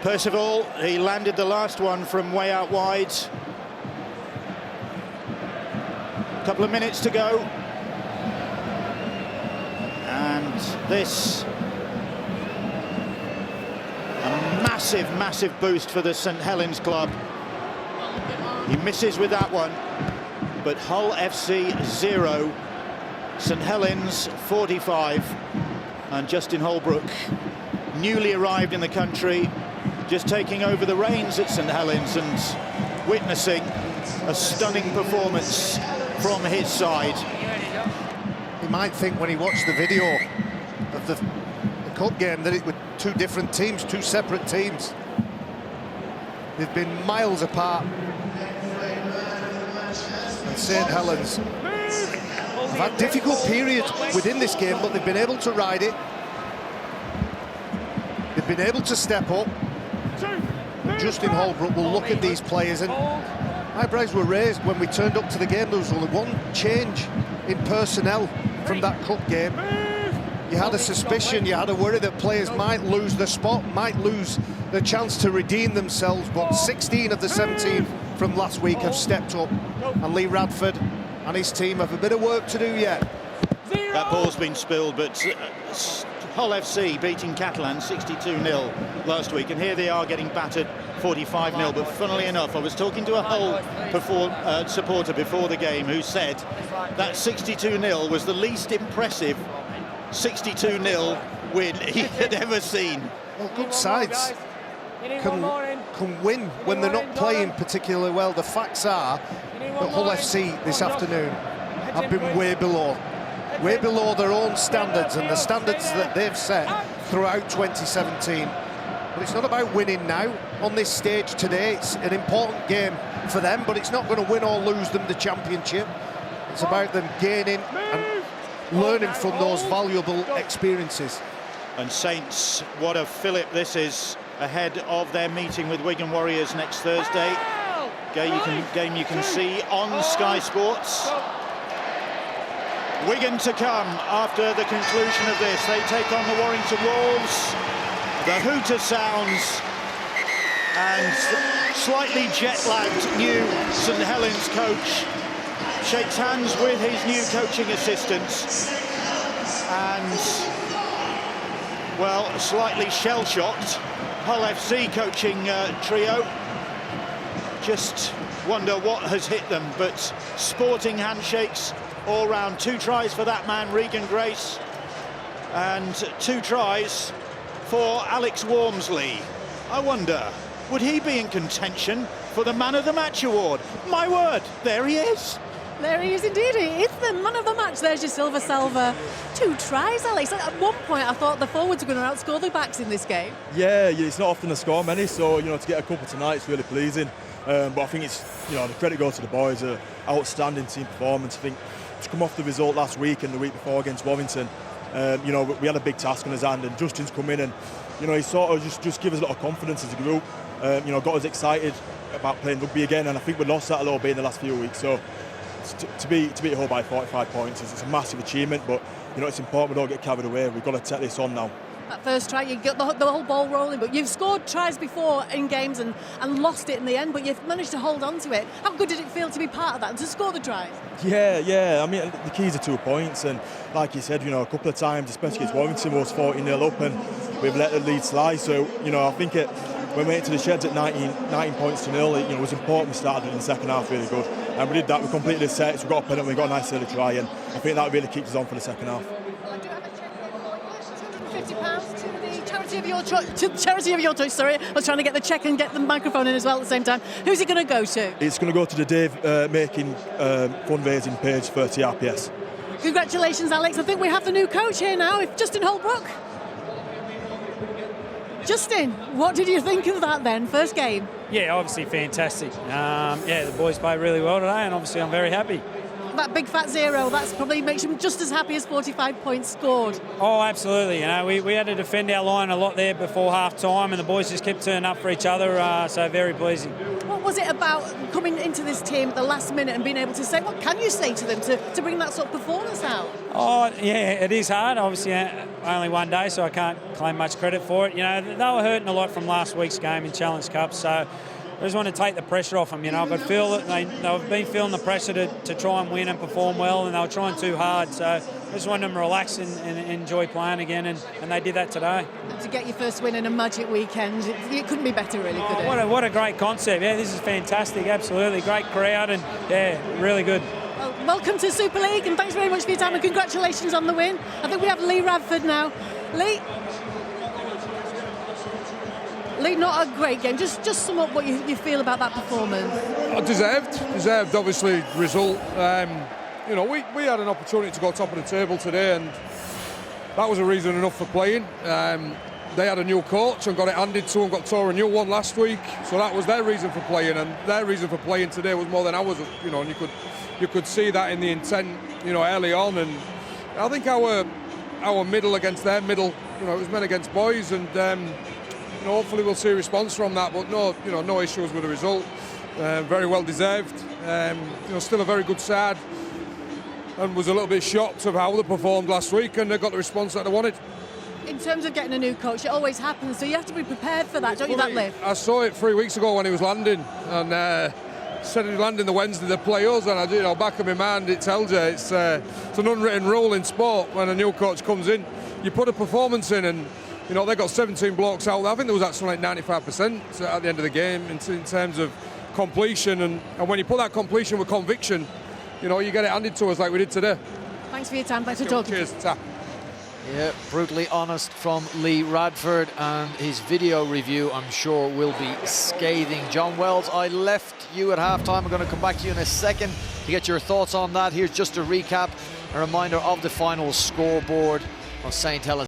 Percival, he landed the last one from way out wide. A couple of minutes to go. And this, a massive, massive boost for the St Helens club. He misses with that one, but Hull FC 0, St Helens 45, and Justin Holbrook, newly arrived in the country, just taking over the reins at St Helens and witnessing a stunning performance from his side. You might think when he watched the video of the cup game that it were two different teams, two separate teams. They've been miles apart. And St Helens have had difficult periods within this game, but they've been able to ride it. They've been able to step up. And Justin Holbrook will look at these players and eyebrows were raised when we turned up to the game. There was only one change in personnel from that cup game. You had a suspicion, you had a worry that players might lose their spot, might lose the chance to redeem themselves, but 16 of the 17 from last week have stepped up, and Lee Radford and his team have a bit of work to do yet. That ball's been spilled, but Hull FC beating Catalan 62-0 last week, and here they are getting battered 45-0. But funnily enough, I was talking to a Hull supporter before the game who said that 62-0 was the least impressive 62-0 win he had ever seen. Well, good sides can win when they're not playing particularly well. The facts are that Hull FC this afternoon have been way below their own standards and the standards that they've set throughout 2017. But it's not about winning now. On this stage today, it's an important game for them, but it's not going to win or lose them the championship. It's about them gaining and learning from those valuable experiences. And Saints, what a fillip this is ahead of their meeting with Wigan Warriors next Thursday. Game you can see on Sky Sports. Wigan to come after the conclusion of this. They take on the Warrington Wolves. The hooter sounds, and slightly jet-lagged new St Helens coach shakes hands with his new coaching assistants, and, well, slightly shell-shocked Hull FC coaching trio. Just wonder what has hit them, but sporting handshakes all round. 2 tries for that man, Regan Grace, and 2 tries for Alex Walmsley. I wonder, would he be in contention for the Man of the Match award? My word, there he is. There he is indeed. He is the man of the match. There's your Silva Salva. 2 tries, Alex. At one point, I thought the forwards were going to outscore the backs in this game. Yeah, it's not often they score many, so to get a couple tonight, it's really pleasing. But I think it's the credit goes to the boys. Outstanding team performance. I think to come off the result last week and the week before against Warrington, we had a big task on his hand, and Justin's come in and he sort of just give us a lot of confidence as a group. Got us excited about playing rugby again, and I think we lost that a little bit in the last few weeks. So to beat Hull by 45 points is a massive achievement, but it's important we don't get carried away. We've got to take this on now. That first try, you get the whole ball rolling, but you've scored tries before in games and lost it in the end, but you've managed to hold on to it. How good did it feel to be part of that and to score the tries? Yeah. I mean, the keys are 2 points, and like you said, a couple of times, especially against Warrington, we was 40-0 up, and we've let the lead slide. So, I think when we went to the sheds at 19 points to 0, it was important we started in the second half really good. And we did that, we completed the sets, we got a penalty, we got a nice early try, and I think that really keeps us on for the second half. I do have a cheque for £250 to the charity of your choice. Charity of your choice, sorry. I was trying to get the cheque and get the microphone in as well at the same time. Who's it going to go to? It's going to go to the Dave Making fundraising page for TRPS. Congratulations, Alex. I think we have the new coach here now, Justin Holbrook. Justin, what did you think of that then, first game? Yeah, obviously fantastic. The boys played really well today, and obviously I'm very happy. That big fat 0, that's probably makes them just as happy as 45 points scored. Oh, absolutely. We had to defend our line a lot there before half-time, and the boys just kept turning up for each other, so very pleasing. What was it about coming into this team at the last minute and being able to say, what can you say to them to bring that sort of performance out? Oh, yeah, it is hard. Obviously, only one day, so I can't claim much credit for it. They were hurting a lot from last week's game in Challenge Cup, so I just want to take the pressure off them. I could feel that they've been feeling the pressure to try and win and perform well, and they were trying too hard. So I just wanted them to relax and enjoy playing again, and they did that today. And to get your first win in a Magic weekend, it couldn't be better, really, could it? What a great concept. Yeah, this is fantastic. Absolutely. Great crowd, and, really good. Well, welcome to Super League, and thanks very much for your time, and congratulations on the win. I think we have Lee Radford now. Lee, not a great game. Just sum up what you feel about that performance. Deserved, obviously, result. We had an opportunity to go top of the table today, and that was a reason enough for playing. They had a new coach and got it handed to them, got tore a new one last week, so that was their reason for playing, and their reason for playing today was more than ours. And you could see that in the intent, early on, and I think our middle against their middle, it was men against boys, and hopefully we'll see a response from that, but no issues with the result. very well deserved. Still a very good side, and was a little bit shocked of how they performed last week, and they got the response that they wanted. In terms of getting a new coach, it always happens, so you have to be prepared for that, don't you, that Liv? I saw it 3 weeks ago when he was landing, and said he'd landing the Wednesday they play us, and back of my mind it tells you it's an unwritten rule in sport. When a new coach comes in, you put a performance in, and they got 17 blokes out. I think there was actually like 95% at the end of the game in terms of completion, and when you put that completion with conviction, you get it handed to us like we did today. Thanks for your time. Thanks for talking. Cheers. Ta. Yeah, brutally honest from Lee Radford, and his video review, I'm sure, will be scathing. John Wells, I left you at halftime. I'm going to come back to you in a second to get your thoughts on that. Here's just a recap, a reminder of the final scoreboard on St. Helens.